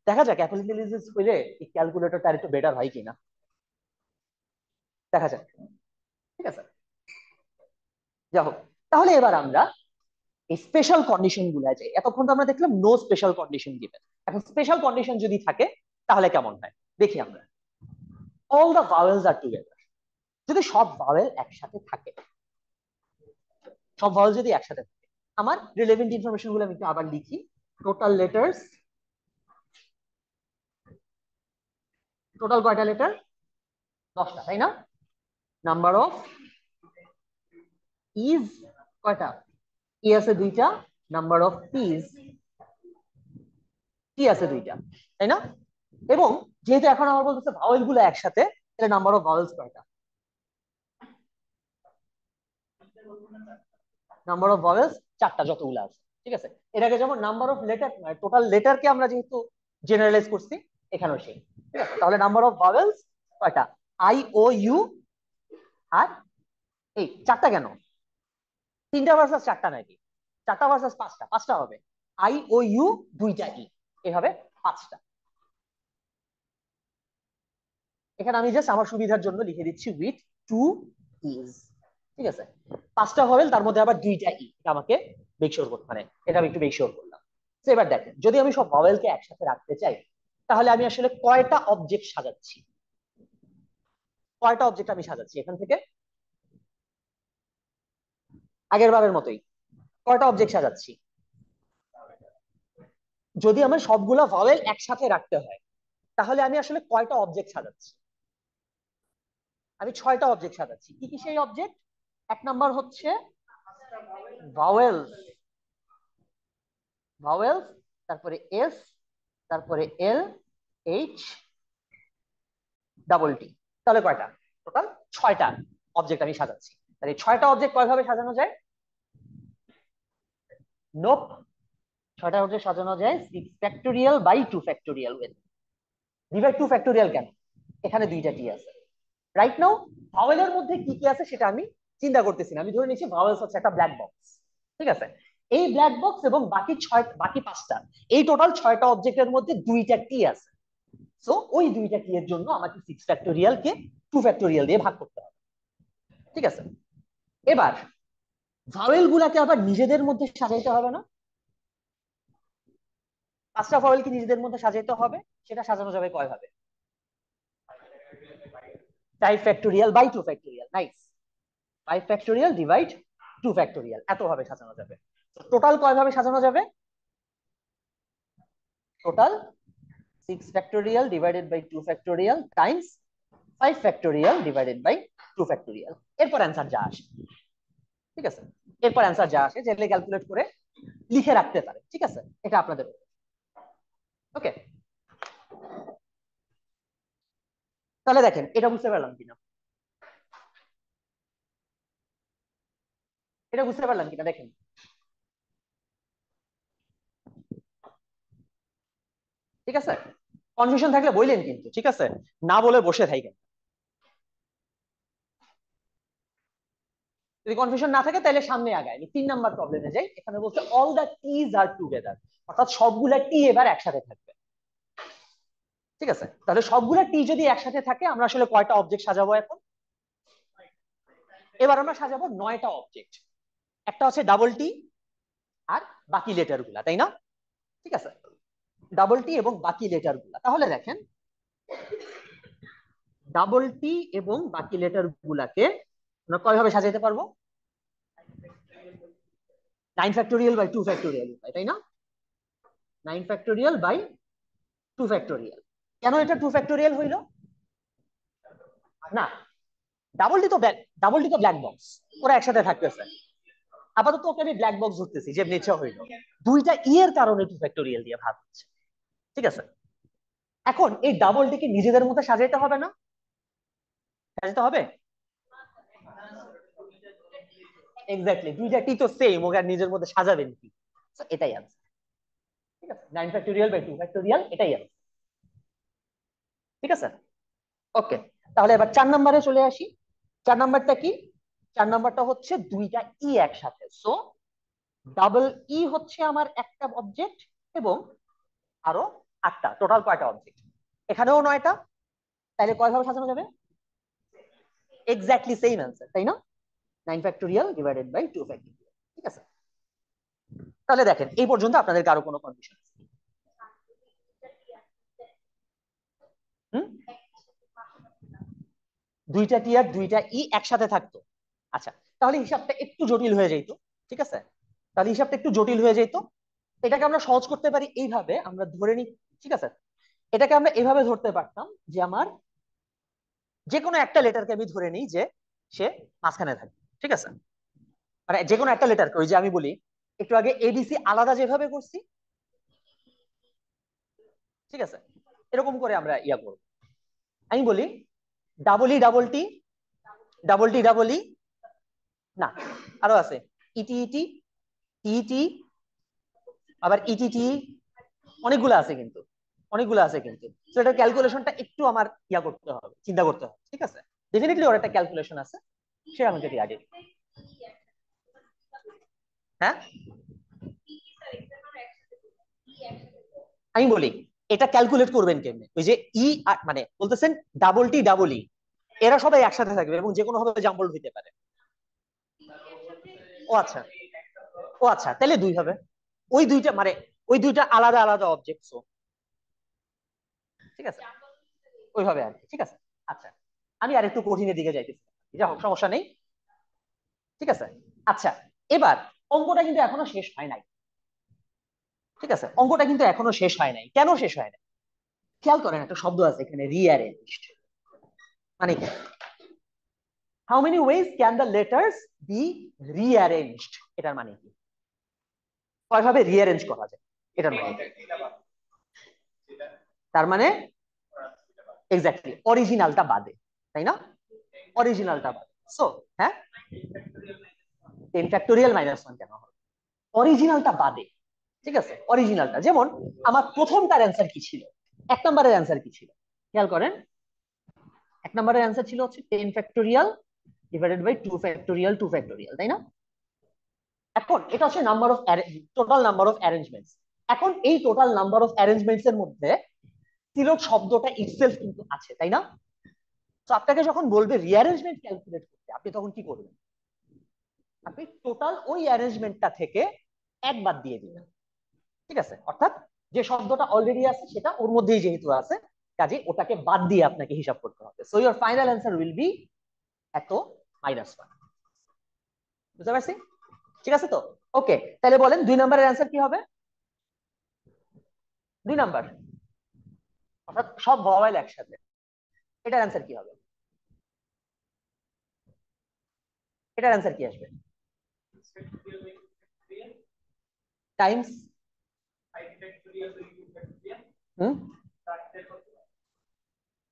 দেখা যাক অ্যাপল ইন্টেলিজেন্স হইলে এই ক্যালকুলেটরটা আর একটু বেটার হয় কিনা, দেখা যাক, ঠিক আছে? যাই হোক, তাহলে এবার আমরা এই স্পেশাল কন্ডিশন গুলা, যে এতক্ষণ তো আমরা দেখলাম নো স্পেশাল কন্ডিশন গিভেন, এখন স্পেশাল কন্ডিশন যদি থাকে তাহলে কেমন হয় দেখি আমরা। All the vowels are together, যদি সব ভাওয়েল একসাথে থাকে, সব ভাওয়েল যদি একসাথে থাকে, আমার রিলেভেন্ট ইনফরমেশন গুলো আমি একটু আবার লিখি। টোটাল লেটার্স, টোটাল কয়টা লেটার? 10টা, তাই না? নাম্বার অফ ইজ কয়টা? ই আছে দুইটা, নাম্বার অফ পিস টি আছে দুইটা, তাই না? এবং যেহেতু এখন আমার বলতেছে ভাওয়েল গুলো একসাথে, তাহলে নাম্বার অফ ভাওয়েলস কয়টা? নাম্বার অফ ভাওয়েলস চারটা, যতগুলো আছে। ঠিক আছে, এটাকে যেমন নাম্বার অফ লেটার, টোটাল লেটারকে আমরা যেহেতু জেনারেলাইজ করছি, এখানেও সেই। ঠিক আছে, তাহলে নাম্বার অফ ভাওয়েলস কয়টা? আই ও ইউ আর এই চারটা কেন? তিনটা ভার্সাস চারটা নাকি? চারটা ভার্সাস পাঁচটা? পাঁচটা হবে। আই ও ইউ দুইটা ই, এ হবে পাঁচটা। এখানে আমি জাস্ট আমার সুবিধার জন্য লিখে দিচ্ছি উইথ টু ইজ। ঠিক আছে, পাঁচটা ভাওয়েল, তার মধ্যে আবার দুইটা ই, এটা আমাকে মেক শিওর করতে, মানে এটা আমি একটু মেক শিওর করলাম। তো এবার দেখেন, যদি আমি সব ভাওয়েলকে একসাথে রাখতে চাই, তাহলে আমি আসলে কয়টা অবজেক্ট সাজাচ্ছি? কয়টা অবজেক্ট আমি সাজাচ্ছি এখান থেকে? আগের বারের মতোই কয়টা অবজেক্ট সাজাচ্ছি? যদি আমার সবগুলা ভাওয়েল একসাথে রাখতে হয়, তাহলে আমি আসলে কয়টা অবজেক্ট সাজাচ্ছি? আমি ছয়টা অবজেক্ট সাজাচ্ছি। কি কি সেই অবজেক্ট? এক নাম্বার হচ্ছে ভাওয়েলস, ভাওয়েলস, তারপরে এস, তারপরে এল, এইচ, ডাবল টি। তাহলে কয়টা? টোটাল ছয়টা অবজেক্ট আমি সাজাচ্ছি। তাহলে ছয়টা অবজেক্ট কয়ভাবে সাজানো যায়? নোপ, ছয়টা অবজেক্ট সাজানো যায় 6 factorial by 2 factorial with divide 2 factorial. কেন? এখানে দুইটা টি আছে। রাইট নাও ভাওয়েলের মধ্যে কি কি আছে সেটা আমি চিন্তা করতেছি না, আমি ধরে নিচ্ছি ভাওয়েলস হচ্ছে একটা ব্ল্যাক বক্স। ঠিক আছে, এই ব্ল্যাক বক্স এবং বাকি পাঁচটা, এই টোটাল ছয়টা অবজেক্টের মধ্যে দুইটা টি আছে। সো ওই দুইটা টি এর জন্য আমাকে 6 ফ্যাক্টোরিয়াল কে 2 ফ্যাক্টোরিয়াল দিয়ে ভাগ করতে হবে। ঠিক আছে, এবার ভাওয়েল গুলাকে আবার নিজেদের মধ্যে সাজাইতে হবে না? পাঁচটা ভাওয়েল কি নিজেদের মধ্যে সাজাইতে হবে? সেটা সাজানো যাবে কয় ভাবে? 5 factorial by 2 factorial. Nice, 5 factorial divide 2 factorial, এত ভাবে সাজানো যাবে। টোটাল কয় ভাবে সাজানো যাবে? Total 6 factorial divided by 2 factorial times 5 factorial divided by 2 factorial. এরপর অ্যান্সার যা আসে। ঠিক আছে, এরপর অ্যান্সার যা আসে যেগুলো ক্যালকুলেট করে লিখে রাখতে পারে। ঠিক আছে, এটা আপনাদের। ওকে, তাহলে দেখেন এটা বুঝতে পারলাম কিনা, এটা বুঝতে পারলাম কিনা দেখেন। ঠিক আছে, কনফিউশন থাকলে বললেন কিন্তু, ঠিক আছে, না বলে বসে থাকেন। যদি কনফিউশন না থাকে তাহলে সামনে আগায়, আমি 3 নাম্বার প্রবলেমে যাই। এখানে বলছে all the Ts are together, অর্থাৎ সবগুলা টি এবার একসাথে থাকবে। ঠিক আছে, তাহলে সবগুলা টি যদি একসাথে থাকে, আমরা আসলে কয়টা অবজেক্ট সাজাবো এখন? এবার আমরা সাজাবো 9টা অবজেক্ট। একটা হচ্ছে ডাবল টি আর বাকি লেটার গুলা, তাই না? ঠিক আছে, ডাবল টি এবং বাকি লেটার গুলা। তাহলে দেখেন, ডাবল টি এবং বাকি লেটার গুলাকে আমরা কয়ভাবে সাজাইতে পারবো? 9 ফ্যাক্টোরিয়াল বাই 2 ফ্যাক্টোরিয়াল, তাই না? 9 ফ্যাক্টোরিয়াল বাই 2 ফ্যাক্টোরিয়াল। কেন এটা 2 ফ্যাক্টোরিয়াল হইলো? না, ডাবল টি তো ডাবল টি তো ব্ল্যাক বক্স, ওরা একসাথে থাকতেছে। আপাতত ওকে আমি ব্ল্যাক বক্স ধরতেছি, যে নেচার হইলো দুইটা ই এর কারণে 2 ফ্যাক্টোরিয়াল দিয়ে ভাগ হচ্ছে। ঠিক আছে, এখন এই ডাবল টিকে নিজেদের মধ্যে সাজাইতে হবে না? সাজাতে হবে। এক্স্যাক্টলি, দুইটা টি তো সেম, ওকে আর নিজের মধ্যে সাজাবেন কি? এটাই আনসার। ঠিক আছে, 9 ফ্যাক্টোরিয়াল বাই 2 ফ্যাক্টোরিয়াল, এটাই আনসার। ঠিক আছে, ওকে। তাহলে এবার 4 নাম্বারে চলে আসি। 4 নাম্বারটা কি? 4 নাম্বারটা হচ্ছে দুইটা ই একসাথে। সো ডাবল ই হচ্ছে আমার একটা অবজেক্ট, এবং আরো 8টা, টোটাল কয়টা অবজেক্ট? এখানেও 9টা। তাহলে কয়ভাবে সাজানো যাবে? এক্স্যাক্টলি সেম অ্যান্সার, তাই না? 9 ফ্যাক্টোরিয়াল ডিভাইডেড বাই 2 ফ্যাক্টোরিয়াল। ঠিক আছে, তাহলে দেখেন এই পর্যন্ত আপনাদের কারো কোনো কনফিউশন আছে? হুম, দুইটা টি আর দুইটা ই একসাথে থাকতো। আচ্ছা, তাহলে হিসাবটা একটু জটিল হয়ে যাইতো। ঠিক আছে, তাহলে হিসাবটা একটু জটিল হয়ে যেত। এটাকে আমরা সহজ করতে পারি এইভাবে, আমরা ধরে নিই। ঠিক আছে, এটাকে আমরা এইভাবে ধরতে পারতাম যে আমার যে কোনো একটা লেটারকে আমি ধরে নিই যে সে মাঝখানে থাকে। ঠিক আছে, মানে যে কোনো একটা লেটারকে, ওই যে আমি বলি একটু আগে এবিসি আলাদা যেভাবে করছি, ঠিক আছে, এরকম করে আমরা ইয়া করব। আমি বলি double E double T, double T double E, না আরো আছে ইটি ইটি, ইটি, আবার ইটিটি, অনেকগুলো আছে কিন্তু, অনেকগুলো আছে কিন্তু। তো এটা ক্যালকুলেশনটা একটু আমার ইয়া করতে হবে, চিন্তা করতে হবে, ঠিক আছে। ডেফিনেটলি ওর একটা ক্যালকুলেশন আছে, সেটা আমাকে দিয়ে আগে। হ্যাঁ আমি বলি এটা ক্যালকুলেট করবেন কেমনে, ওই যে ই মানে বলতেছেন ডাবল টি ডাবল ই, এরা সবাই একসাথে থাকবে এবং যে কোনো ভাবে জাম্বল হইতে পারে। ও আচ্ছা, ও আচ্ছা, তাহলে দুই হবে। ওই দুইটা মানে ওই দুইটা আলাদা আলাদা অবজেক্ট, ঠিক আছে, ওইভাবে আর কি, ঠিক আছে। আচ্ছা আমি আর একটু কঠিনের দিকে যাইতেছি, যা হোক সমস্যা নেই, ঠিক আছে। আচ্ছা এবার অঙ্কটা কিন্তু এখনো শেষ হয় নাই, ঠিক আছে, অঙ্কটা কিন্তু এখনো শেষ হয় নাই। কেন শেষ হয় নাই? খেয়াল করেন একটা শব্দ আছে এখানে, রিঅ্যারেঞ্জড, মানে কি? How many ways can the letters be rearranged, এটার মানে কি? কয়ভাবে রিঅ্যারেঞ্জ করা যায়, এটার মানে কি? তার মানে এক্স্যাক্টলি অরিজিনালটা বাদে, তাই না? অরিজিনালটা বাদে। সো হ্যাঁ, 10 ফ্যাক্টোরিয়াল মাইনাস 1 কেন হবে? অরিজিনালটা বাদে, ঠিক আছে, অরিজিনালটা। যেমন আমার প্রথমটার অ্যান্সার কি ছিল, এক নম্বরের অ্যান্সার কি ছিল? খেয়াল করেন, এক নম্বরের অ্যান্সার ছিল হচ্ছে 10 factorial divided by 2 factorial 2 factorial, তাই না? এখন এটা হচ্ছে number of total number of arrangements. এখন এই টোটাল নাম্বার অফ অ্যারেঞ্জমেন্টস এর মধ্যে তিলক শব্দটা ইটসেলফ কিন্তু আছে, তাই না? তো আপনাকে যখন বলবে রিঅ্যারেঞ্জমেন্ট ক্যালকুলেট করতে, আপনি তখন কি করবেন? আপনি টোটাল ওই অ্যারেঞ্জমেন্টটা থেকে এক বাদ দিয়ে দিবেন, ঠিক আছে। অর্থাৎ যে শব্দটা অলরেডি আছে সেটা ওর মধ্যেই যেহেতু আছে, কাজে ওটাকে বাদ দিয়ে আপনাকে হিসাব করতে হবে। So your final answer will B এত -1। বুঝতে পারছি? ঠিক আছে তো? ওকে, তাহলে বলেন 2 নম্বরের অ্যান্সার কি হবে? 2 নাম্বার, অর্থাৎ সব ভওয়েল একসাথে, এটার অ্যান্সার কি হবে? এটার অ্যান্সার কি আসবে? টাইমস, হুম,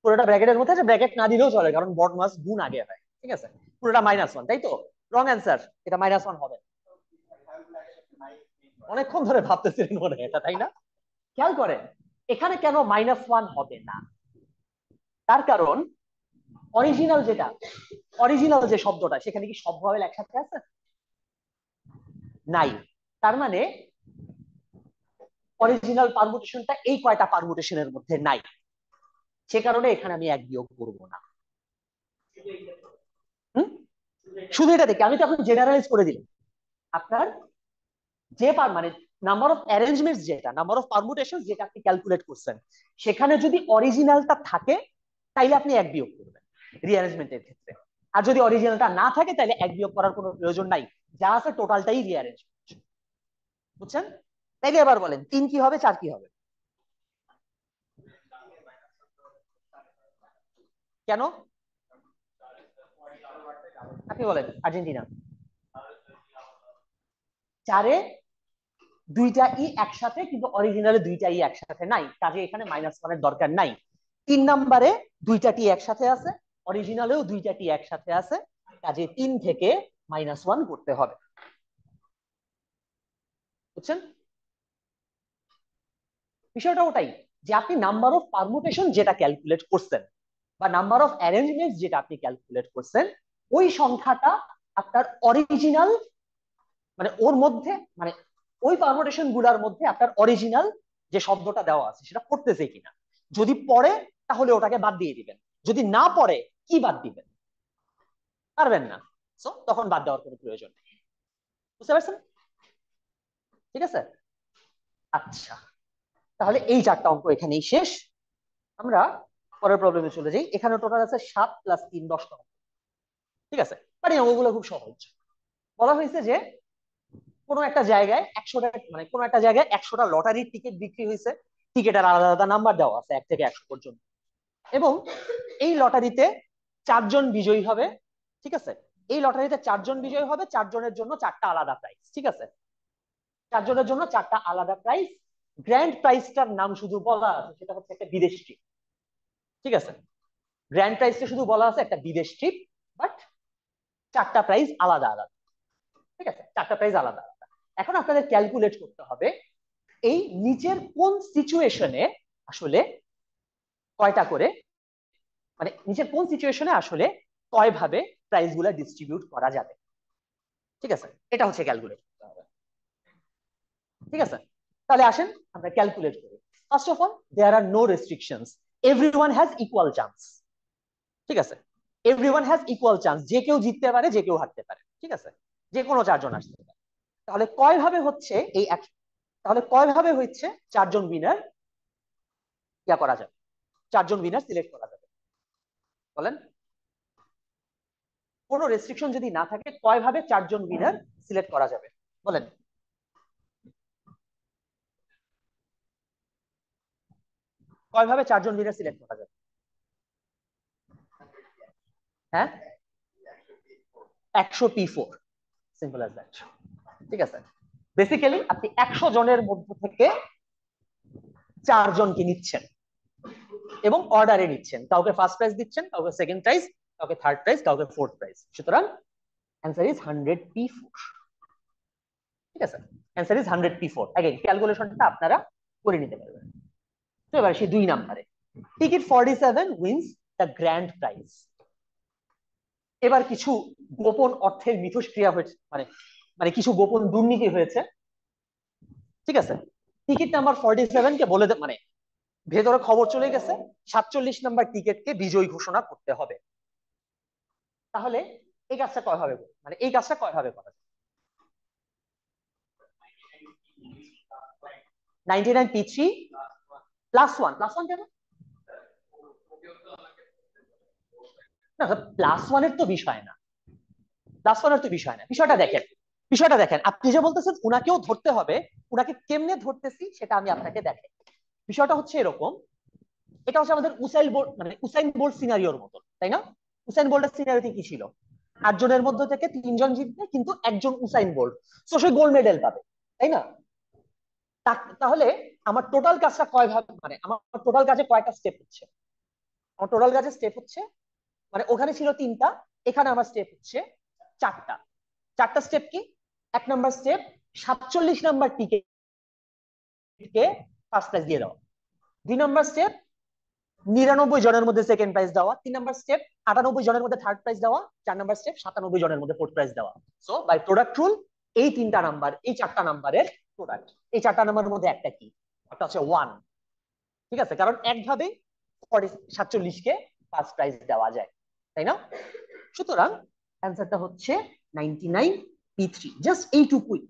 পুরোটা ব্র্যাকেটের মধ্যে আছে, ব্র্যাকেট না দিলেও চলে কারণ বড মাস গুণ আগে হয়, ঠিক আছে। পুরোটা -1, তাই তো? রং অ্যান্সার, এটা -1 হবে। অনেকক্ষণ ধরে ভাবতেছিলেন মনে হয় এটা, তাই না? খেয়াল করেন এখানে কেন -1 হবে না, তার কারণ অরিজিনাল যেটা, অরিজিনাল যে শব্দটা সেখানে কি সব ভয়েল একসাথে আছে? নাই। তার মানে অরিজিনাল পারমুটেশনটা এই কয়টা পারমুটেশনের মধ্যে নাই, সে কারণে এখানে আমি এক বিয়োগ করব না। হুম, শুধু এটা দেখে আমি তো এখন জেনারেলাইজ করে দিলাম। আপনার যে মানে নাম্বার অফ অ্যারেঞ্জমেন্টস যেটা, নাম্বার অফ পারমুটেশন যেটা আপনি ক্যালকুলেট করছেন, সেখানে যদি অরিজিনালটা থাকে তাইলে আপনি এক বিয়োগ করবেন রিঅ্যারেঞ্জমেন্টের ক্ষেত্রে। আর যদি অরিজিনালটা না থাকে তাহলে এক বিয়োগ করার কোনো প্রয়োজন নাই, যা আছে টোটালটাই রিঅ্যারেঞ্জমেন্ট। বুঝছেন? তাইলে এবার বলেন 3 কি হবে, 4 কি হবে? কেন? আপনি বলেন। আর্জেন্টিনা। 4-এ দুইটা ই একসাথে, কিন্তু অরিজিনালে দুইটা ই একসাথে নাই, কাজে এখানে -1 এর দরকার নাই। 3 নাম্বারে দুইটা টি একসাথে আছে, অরিজিনালেও দুইটা টি একসাথে আছে, কাজে 3 থেকে -1 করতে হবে। বুঝছেন? বিষয়টা ওটাই, যে আপনি নাম্বার অফ পারমুটেশন যেটা ক্যালকুলেট করছেন বা নাম্বার অফ অ্যারেঞ্জমেন্ট যেটা আপনি ক্যালকুলেট করছেন, ওই সংখ্যাটা আপনার অরিজিনাল, মানে ওর মধ্যে, মানে ওই পারমুটেশন গুলার মধ্যে আপনার অরিজিনাল যে শব্দটা দেওয়া আছে সেটা পড়তেছে কিনা। যদি পড়ে তাহলে ওটাকে বাদ দিয়ে দিবেন, যদি না পড়ে কি বাদ দিবেন? পারবেন না, সো তখন বাদ দেওয়ার কোনো প্রয়োজন নেই। বুঝতে পারছেন? ঠিক আছে। আচ্ছা, তাহলে এই 4টা অঙ্ক এখানেই শেষ। আমরা পরের প্রবলেমে চলে যাই। এখানে টোটাল আছে 7 + 3 10টা অঙ্ক, ঠিক আছে। মানে অঙ্কগুলো খুব সহজ। বলা হয়েছে যে কোনো একটা জায়গায় 100টা, মানে কোনো একটা জায়গায় 100টা লটারির টিকিট বিক্রি হয়েছে, টিকিটের আলাদা আলাদা নাম্বার দেওয়া আছে 1 থেকে 100 পর্যন্ত, এবং এই লটারিতে 4জন বিজয়ী হবে, ঠিক আছে। এই লটারিতে 4জন বিজয়ী হবে, 4জনের জন্য 4টা আলাদা প্রাইস, ঠিক আছে। 4জনের জন্য 4টা আলাদা প্রাইস গ্র্যান্ড প্রাইজটার নাম শুধু বলা আছে, সেটা হচ্ছে একটা বিদেশ ট্রিপ। ঠিক আছে, গ্র্যান্ড প্রাইজটা শুধু বলা আছে একটা বিদেশ ট্রিপ, বাট চারটা প্রাইজ আলাদা আলাদা। ঠিক আছে, চারটা প্রাইজ আলাদা আলাদা। এখন আপনাদের ক্যালকুলেট করতে হবে এই নিচের কোন সিচুয়েশনে আসলে কয়টা করে, মানে নিচের কোন সিচুয়েশনে আসলে কয় ভাবে প্রাইস গুলা ডিস্ট্রিবিউট করা যাবে। ঠিক আছে, এটা হচ্ছে ক্যালকুলেট করতে হবে। ঠিক আছে, তাহলে আসেন আমরা ক্যালকুলেট করি। First of all, there are no restrictions, everyone has equal chance. ঠিক আছে, এভরিওয়ান হ্যাজ ইকুয়াল চান্স, যে কেউ জিততে পারে, যে কেউ হারতে পারে। ঠিক আছে, যে কোনো চারজন আসতে পারে। তাহলে কয় ভাবে হচ্ছে এই তাহলে কয় ভাবে হচ্ছে চারজন উইনার ইয়া করা যাবে, চারজন উইনার সিলেক্ট করা যাবে বলেন। কোনো রেস্ট্রিকশন যদি না থাকে কয় ভাবে চারজন উইনার সিলেক্ট করা যাবে বলেন। কয় ভাবে চারজন উইনার সিলেক্ট করা যাবে? হ্যাঁ, 100p4, সিম্পল অ্যাজ দ্যাট। ঠিক আছে, বেসিক্যালি আপনি 100 জনের মধ্যে থেকে চারজনকে নিচ্ছেন এবং অর্ডারে নিচ্ছেন, কাউকে ফার্স্ট প্রাইজ দিচ্ছেন, কাউকে সেকেন্ড প্রাইজ, কাউকে থার্ড প্রাইজ, কাউকে ফোর্থ প্রাইজ। সুতরাং অ্যান্সার ইজ 100p4। ঠিক আছে, অ্যান্সার ইজ 100p4। अगेन ক্যালকুলেশনটা আপনারা করে নিতে পারবেন। তো এবার সেই 2 নম্বরে, ticket 47 wins the grand prize. এবার কিছু গোপন অর্থের মিথস্ক্রিয়া হয়েছে, মানে মানে কিছু গোপন দুর্নীতি হয়েছে। ঠিক আছে, টিকিট নাম্বার 47 কে বলে মানে ভেতরে খবর চলে গেছে 47 নাম্বার টিকিটকে বিজয়ী ঘোষণা করতে হবে। তাহলে এই কাজটা কয় হবে, মানে এই কাজটা কয় হবে করা যায়? 99p3 +1, +1 কেন? না, +1 এর তো বিষয় না, +1 এর তো বিষয় না। বিষয়টা দেখেন, বিষয়টা দেখেন, আপনি যে বলতেছেন উনাকেও ধরতে হবে, উনাকে কেমনে ধরতেছি সেটা আমি আপনাকে দেখাই। বিষয়টা হচ্ছে এরকম, এটা হচ্ছে আমাদের উসাইল বোল্ট, মানে উসাইন বোল্ট সিনারিওর মতো, তাই না? উসাইন বোল্টের সিনারিওতে কি ছিল? 8 জনের মধ্যে থেকে 3জন জিতবে, কিন্তু একজন উসাইন বোল্ট, তো সে গোল্ড মেডেল পাবে, তাই না? তাহলে আমার টোটাল কাজটা কয় ভাবে, মানে আমার টোটাল কাজে কয়টা স্টেপ হচ্ছে? আমার টোটাল কাজে স্টেপ হচ্ছে, মানে ওখানে ছিল 3টা, এখানে আমার স্টেপ হচ্ছে 4টা। 4টা স্টেপ কি? 1 নাম্বার স্টেপ 47 নাম্বার টিকিটকে ফার্স্ট প্রাইজ দিয়ে দাও। 2 নাম্বার স্টেপ 99 জনের মধ্যে সেকেন্ড প্রাইজ দেওয়া। 3 নাম্বার স্টেপ 98 জনের মধ্যে থার্ড প্রাইজ দেওয়া। 4 নাম্বার স্টেপ 97 জনের মধ্যে ফোর্থ প্রাইজ দেওয়া। সো বাই প্রোডাক্ট রুল, এই 3টা নাম্বার, এই 4টা নাম্বারের প্রোডাক্ট, এই 4টা নাম্বারের মধ্যে একটা কি? একটা হচ্ছে 1। ঠিক আছে, কারণ একভাবে 47কে ফার্স্ট প্রাইজ দেওয়া যায়, তাই না? সুতরাং অ্যান্সারটা হচ্ছে 99p3, জাস্ট এইটুকুই।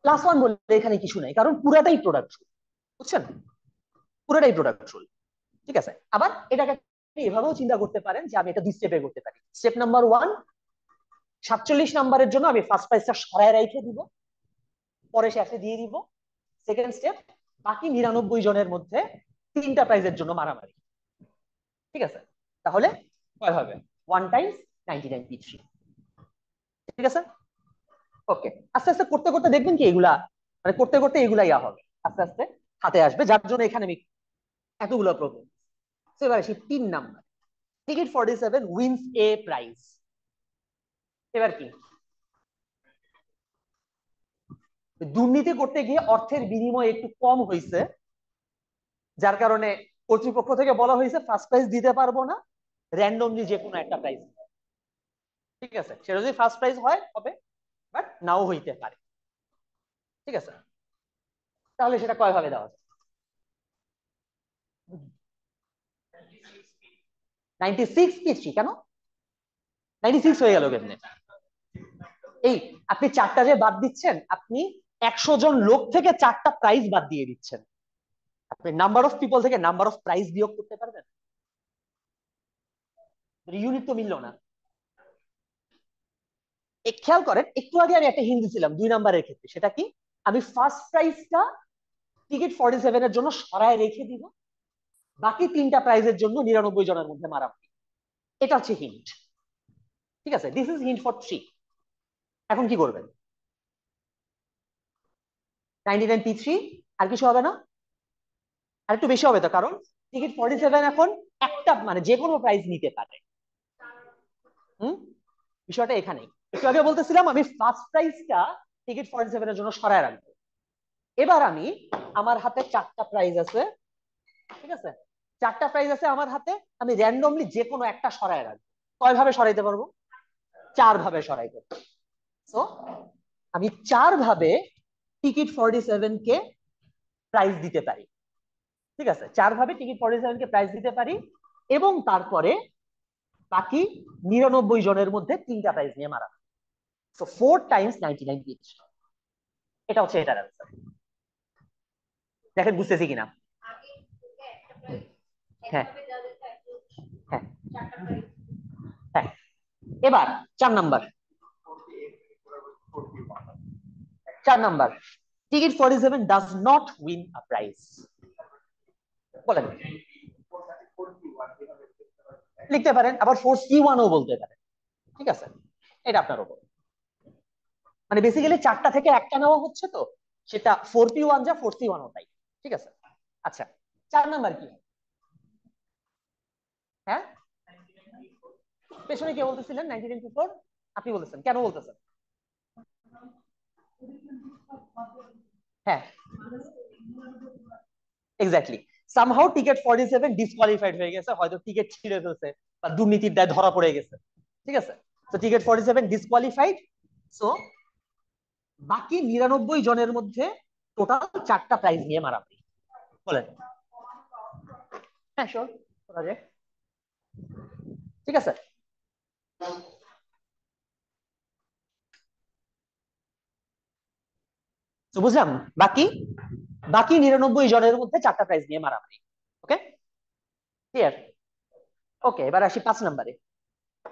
+1 বললে এখানে কিছু নাই, কারণ পুরাটাই প্রোডাক্ট রুল, বুঝছেন? পুরোটাই প্রোডাক্ট রুল। ঠিক আছে, আবার এটাকে এভাবেও চিন্তা করতে পারেন যে আমি এটা 2 স্টেপে করতে পারি। স্টেপ নাম্বার 1, 47 নাম্বারের জন্য আমি ফার্স্ট প্রাইজটা সরায় রেখে দিব, পরে শেষে দিয়ে দিব। সেকেন্ড স্টেপ, বাকি 99 জনের মধ্যে 3টা প্রাইজের জন্য মারামারি। ঠিক আছে, তাহলে কয় হবে? 1 টাইমস 99p3। ঠিক আছে, ওকে। আস্তে আস্তে করতে করতে দেখবেন কি এগুলা, মানে করতে করতে এগুলা ইয়া হবে, আস্তে আস্তে হাতে আসবে, যার জন্য এখানে আমি এতগুলো প্রবলেম। এবার আসি 3 number, ticket 47 wins a prize. এবার কি? দুর্নীতি করতে গিয়ে অর্থের বিনিময় একটু কম হয়েছে, যার কারণে কর্তৃপক্ষ থেকে বলা হয়েছে ফার্স্ট প্রাইজ দিতে পারবো না, র্যান্ডমলি যে কোনো একটা প্রাইজ। ঠিক আছে, সেটা যদি ফার্স্ট প্রাইজ হয় হবে, বাট নাও হইতে পারে। ঠিক আছে, তাহলে সেটা কয় ভাবে দেওয়া যায়? 96p3 কেন? 96 হয়ে গেল কেমনে? এই আপনি 4টা যে বাদ দিচ্ছেন, আপনি 100 জন লোক থেকে 4টা প্রাইজ বাদ দিয়ে দিচ্ছেন। আপনি নাম্বার অফ পিপল থেকে নাম্বার অফ প্রাইজ বিয়োগ করতে পারবেন? ইউনিট তো মিললো না। খেয়াল করেন, একটু আগে আমি একটা হিন্দি ছিলাম 2 নাম্বারের ক্ষেত্রে, সেটা কি? আমি ফার্স্ট প্রাইজটা টিকিট 47 এর জন্য সরায় রেখে দিব, বাকি 3টা প্রাইজের জন্য 99 জনের মধ্যে মারামারি। এটা হচ্ছে হিন্ট। ঠিক আছে, দিস ইজ হিন্ট ফর 3। এখন কি করবেন? 99p3, আর কিছু হবে না? আর একটু বেশি হবে তো, কারণ টিকিট 47 এখন একটা মানে যে কোনো প্রাইস নিতে পারে। হুম, বিষয়টা এখানেই। একটু আগে বলতেছিলাম আমি ফার্স্ট প্রাইসটা টিকিট 47 এর জন্য সরায় রাখবো। এবার আমি আমার হাতে চারটা প্রাইজ আছে, ঠিক আছে, চারটা প্রাইজ আছে আমার হাতে, আমি র্যান্ডমলি যে কোনো একটা সরায় রাখবো। কয় ভাবে সরাইতে পারবো? চার ভাবে সরাইতে পারবো। সো আমি চার ভাবে টিকিট 47 কে প্রাইজ দিতে পারি, ঠিক আছে, চার ভাবে টিকিট 47 কে প্রাইজ দিতে পারি। এবং তারপরে বাকি 99 জনের মধ্যে তিনটা প্রাইজ নিয়ে মারা। সো 4 টাইমস 99 পিচ, এটা হচ্ছে এটার অ্যান্সার। দেখেন বুঝতেছি কিনা। হ্যাঁ হ্যাঁ হ্যাঁ। এবার 4 number, 4 number, ticket 47 does not win a prize. বলেন। লিখতে পারেন, আবার ফোর্স C1 ও বলতে পারেন, ঠিক আছে, এটা আপনার উপর। মানে বেসিক্যালি চারটা থেকে একটা নেওয়া হচ্ছে তো, সেটা 4P1 যা 4C1 ও তাই, ঠিক আছে। আচ্ছা, 4 নাম্বার কি? হ্যাঁ, পেছনে কে বলতেছিলেন 1994? আপনি বলতেছেন, কেন বলতেছেন? হ্যাঁ, এক্স্যাক্টলি। সামহাউ টিকেট 47 ডিসকোয়ালিফাইড হয়ে গেছে, হয়তো টিকেট ছিঁড়ে ফেলছে বা দুর্নীতির দায় ধরা পড়ে গেছে, ঠিক আছে। তো টিকেট 47 ডিসকোয়ালিফাইড। সো বাকি 99 জনের মধ্যে টোটাল চারটা প্রাইজ নিয়ে মারামারি। বলেন। হ্যাঁ, শিওর, করা যায়, ঠিক আছে। তো বুঝলাম, বাকি বাকি 99 জনের মধ্যে চারটা প্রাইজ নিয়ে মারামারি। ওকে, ক্লিয়ার। ওকে, এবার আসি 5 নাম্বারে।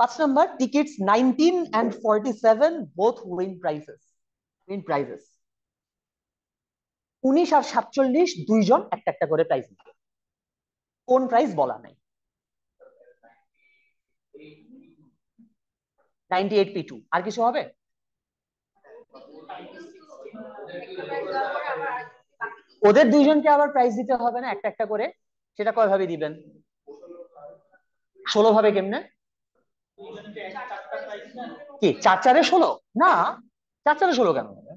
5 number, tickets 19 and 47 both win prices. 19 আর 47 দুইজন একটা একটা করে প্রাইজ নিবে। কোন প্রাইজ বলা নাই। 98P2, আর কিছু হবে? ওদের দুইজনকে আবার প্রাইজ দিতে হবে না একটা একটা করে? সেটা কয় ভাবে দিবেন? 16 ভাবে। কেমনে? কি 4 4-এ 16? না, 4 4-এ 16 কেন হবে?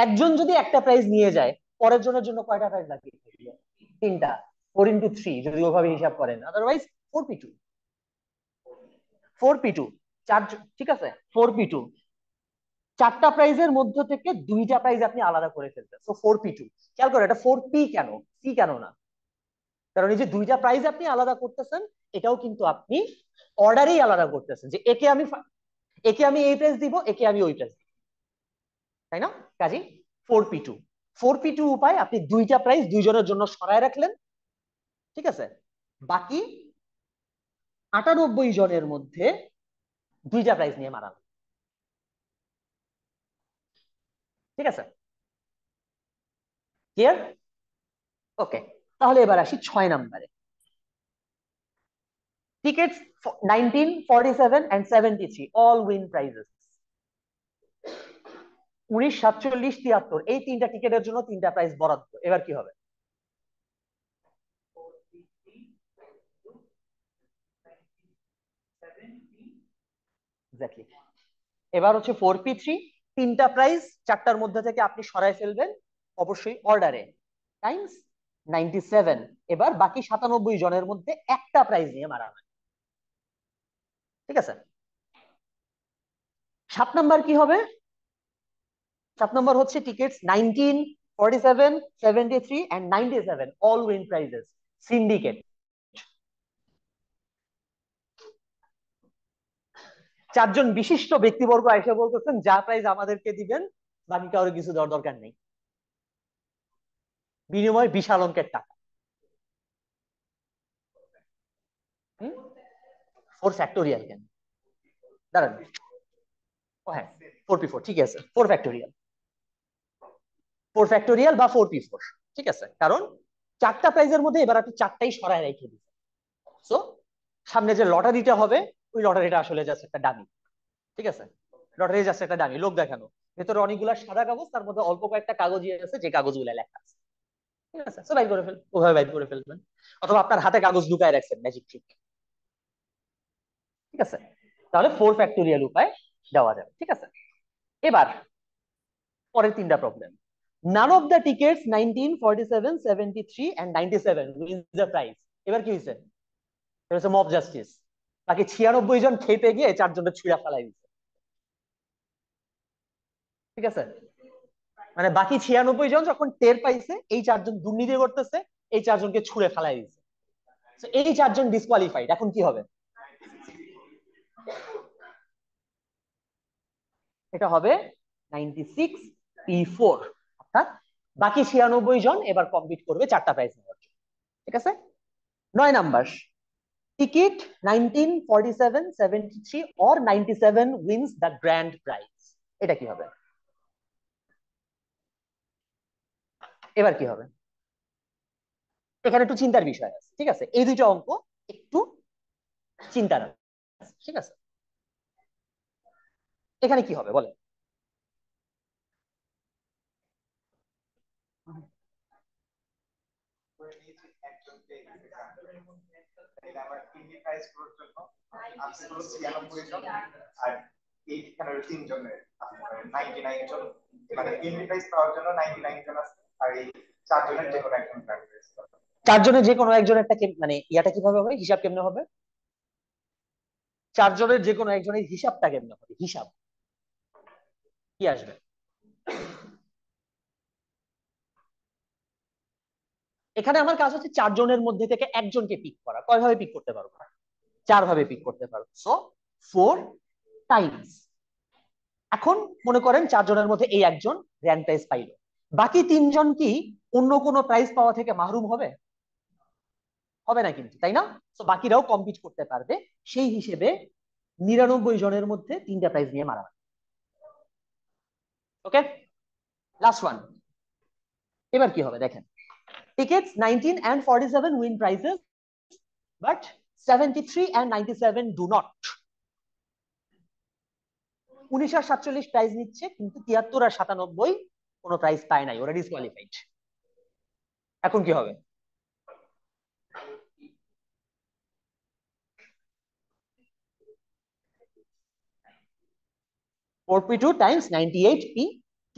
একজন যদি একটা প্রাইজ নিয়ে যায়, পরের জনের জন্য কয়টা প্রাইজ বাকি থাকবে? তিনটা। 4 × 3 যদি ওভাবে হিসাব করেন, আদারওয়াইজ 4P2। 4P2, চার, ঠিক আছে, 4P2। চারটা প্রাইজের মধ্য থেকে দুইটা প্রাইজ আপনি আলাদা করে ফেলবেন, তো 4P2। খেয়াল করে, এটা 4P কেন, সি কেন না? কারণ এই যে দুইটা প্রাইজ আপনি আলাদা করতেছেন, এটাও কিন্তু আপনি অর্ডারেই আলাদা করতেছেন, যে একে আমি এই প্রাইজ দিব, একে আমি ওই প্রাইজ দিব, তাই না? কাজী 4P2। 4P2 উপায় আপনি দুইটা প্রাইজ দুইজনের জন্য সরায় রাখলেন, ঠিক আছে। বাকি 98 জনের মধ্যে দুইটা প্রাইজ নিয়ে মারান, ঠিক আছে, ক্লিয়ার? ওকে, তাহলে এবার আসি 6 নাম্বারে। Tickets 19, 47 and 73 all win prizes। 19, 47, 73 এই তিনটা টিকেটের জন্য তিনটা প্রাইজ বরাদ্দ। এবার কি হবে? এক্স্যাক্টলি। এবার হচ্ছে 4P3, তিনটা প্রাইজ চারটার মধ্যে থেকে আপনি সরায় ফেলবেন, অবশ্যই অর্ডারে, টাইমস 97। এবার বাকি 97 জনের মধ্যে একটা প্রাইজ নিয়ে মারা হয়, ঠিক আছে। 7 নাম্বার কি হবে? 7 নাম্বার হচ্ছে tickets 19, 47, 73 and 97 all win prices syndicate. চারজন বিশিষ্ট ব্যক্তিবর্গ এসে বলতেছেন যা প্রাইজ আমাদেরকে দিবেন, বাকি কারোর কিছু দেওয়ার দরকার নেই, বিনিময় বিশাল অঙ্কের টাকা। 4 ফ্যাক্টোরিয়াল কেন? দাঁড়ান, ও হ্যাঁ, 4P4, ঠিক আছে, 4 ফ্যাক্টোরিয়াল, 4 ফ্যাক্টোরিয়াল বা 4P4, ঠিক আছে। কারণ চারটা প্রাইজের মধ্যে এবার আপনি চারটাই সরায় রেখে দিচ্ছেন। সো সামনে যে লটারিটা হবে, ওই লটারিটা আসলে জাস্ট একটা ডামি, ঠিক আছে। লটারি জাস্ট একটা ডামি, লোক দেখানো। ভেতরে অনেকগুলা সাদা কাগজ, তার মধ্যে অল্প কয়েকটা কাগজই আছে যে কাগজগুলো লেখা আছে, ঠিক আছে, সো বাইর করে ফেল, ওভাবে বাইর করে ফেলবেন, অথবা আপনার হাতে কাগজ লুকায় রাখছেন, ম্যাজিক ট্রিক। ঠিক আছে, তাহলে 4 ফ্যাক্টোরিয়াল উপায় দেওয়া যাবে। ঠিক আছে, এবার পরের তিনটা problem. None of the tickets 19, 47, 73 and 97 wins the prize. এবার কি হয়েছে? এটা হচ্ছে মব জাস্টিস। বাকি 96 জন খেপে গিয়ে 4 জনের ছুঁড়া ফেলাই দিচ্ছে। ঠিক আছে, মানে বাকি 96 জন যখন টের পাইছে এই 4 জন দুর্নীতি করতেছে, এই 4 জনকে ছুঁড়ে ফেলাই দিচ্ছে। এই 4 জন ডিসকোয়ালিফাইড। এখন কি হবে? এটা হবে 96P4, অর্থাৎ বাকি 96 জন এবার কম্পিট করবে 4টা প্রাইজ নেওয়ার জন্য। ঠিক আছে, 9 number, ticket 19, 47, 73 or 97 wins the grand prize. এটা কি হবে? এবার কি হবে? এখানে একটু চিন্তার বিষয় আছে। ঠিক আছে, এই দুইটা অঙ্ক একটু চিন্তার আছে। ঠিক আছে, এখানে কি হবে বলেন? চারজনের যে কোনো একজনের মানে ইয়াটা কিভাবে হবে, হিসাব কেমনে হবে? চারজনের যে কোনো একজনের হিসাবটা কেমনে হবে? হিসাব কি আসবে? এখানে আমার কাজ হচ্ছে 4 জনের মধ্যে থেকে একজনকে পিক করা। কয়ভাবে পিক করতে পারবো? 4 ভাবে পিক করতে পারবো। So 4 Times. এখন মনে করেন 4 জনের মধ্যে এই একজন গ্র্যান্ড প্রাইজ পাইলো, বাকি 3 জন কি অন্য কোনো প্রাইজ পাওয়া থেকে মাহরুম হবে? হবে না কিন্তু, তাই না? তো বাকিরাও কম্পিট করতে পারবে। সেই হিসেবে 99 জনের মধ্যে 3টা প্রাইজ নিয়ে মারা। Okay, last one. এবার কি হবে দেখেন, tickets 19 and 47 win prizes but 73 and 97 do not. 19 আর 47 প্রাইজ নিচ্ছে, কিন্তু 73 আর 97 কোনো প্রাইজ পায় নাই, ওরা ডিসকোয়ালিফাইড। এখন কি হবে? 4P2 টাইমস 98P2,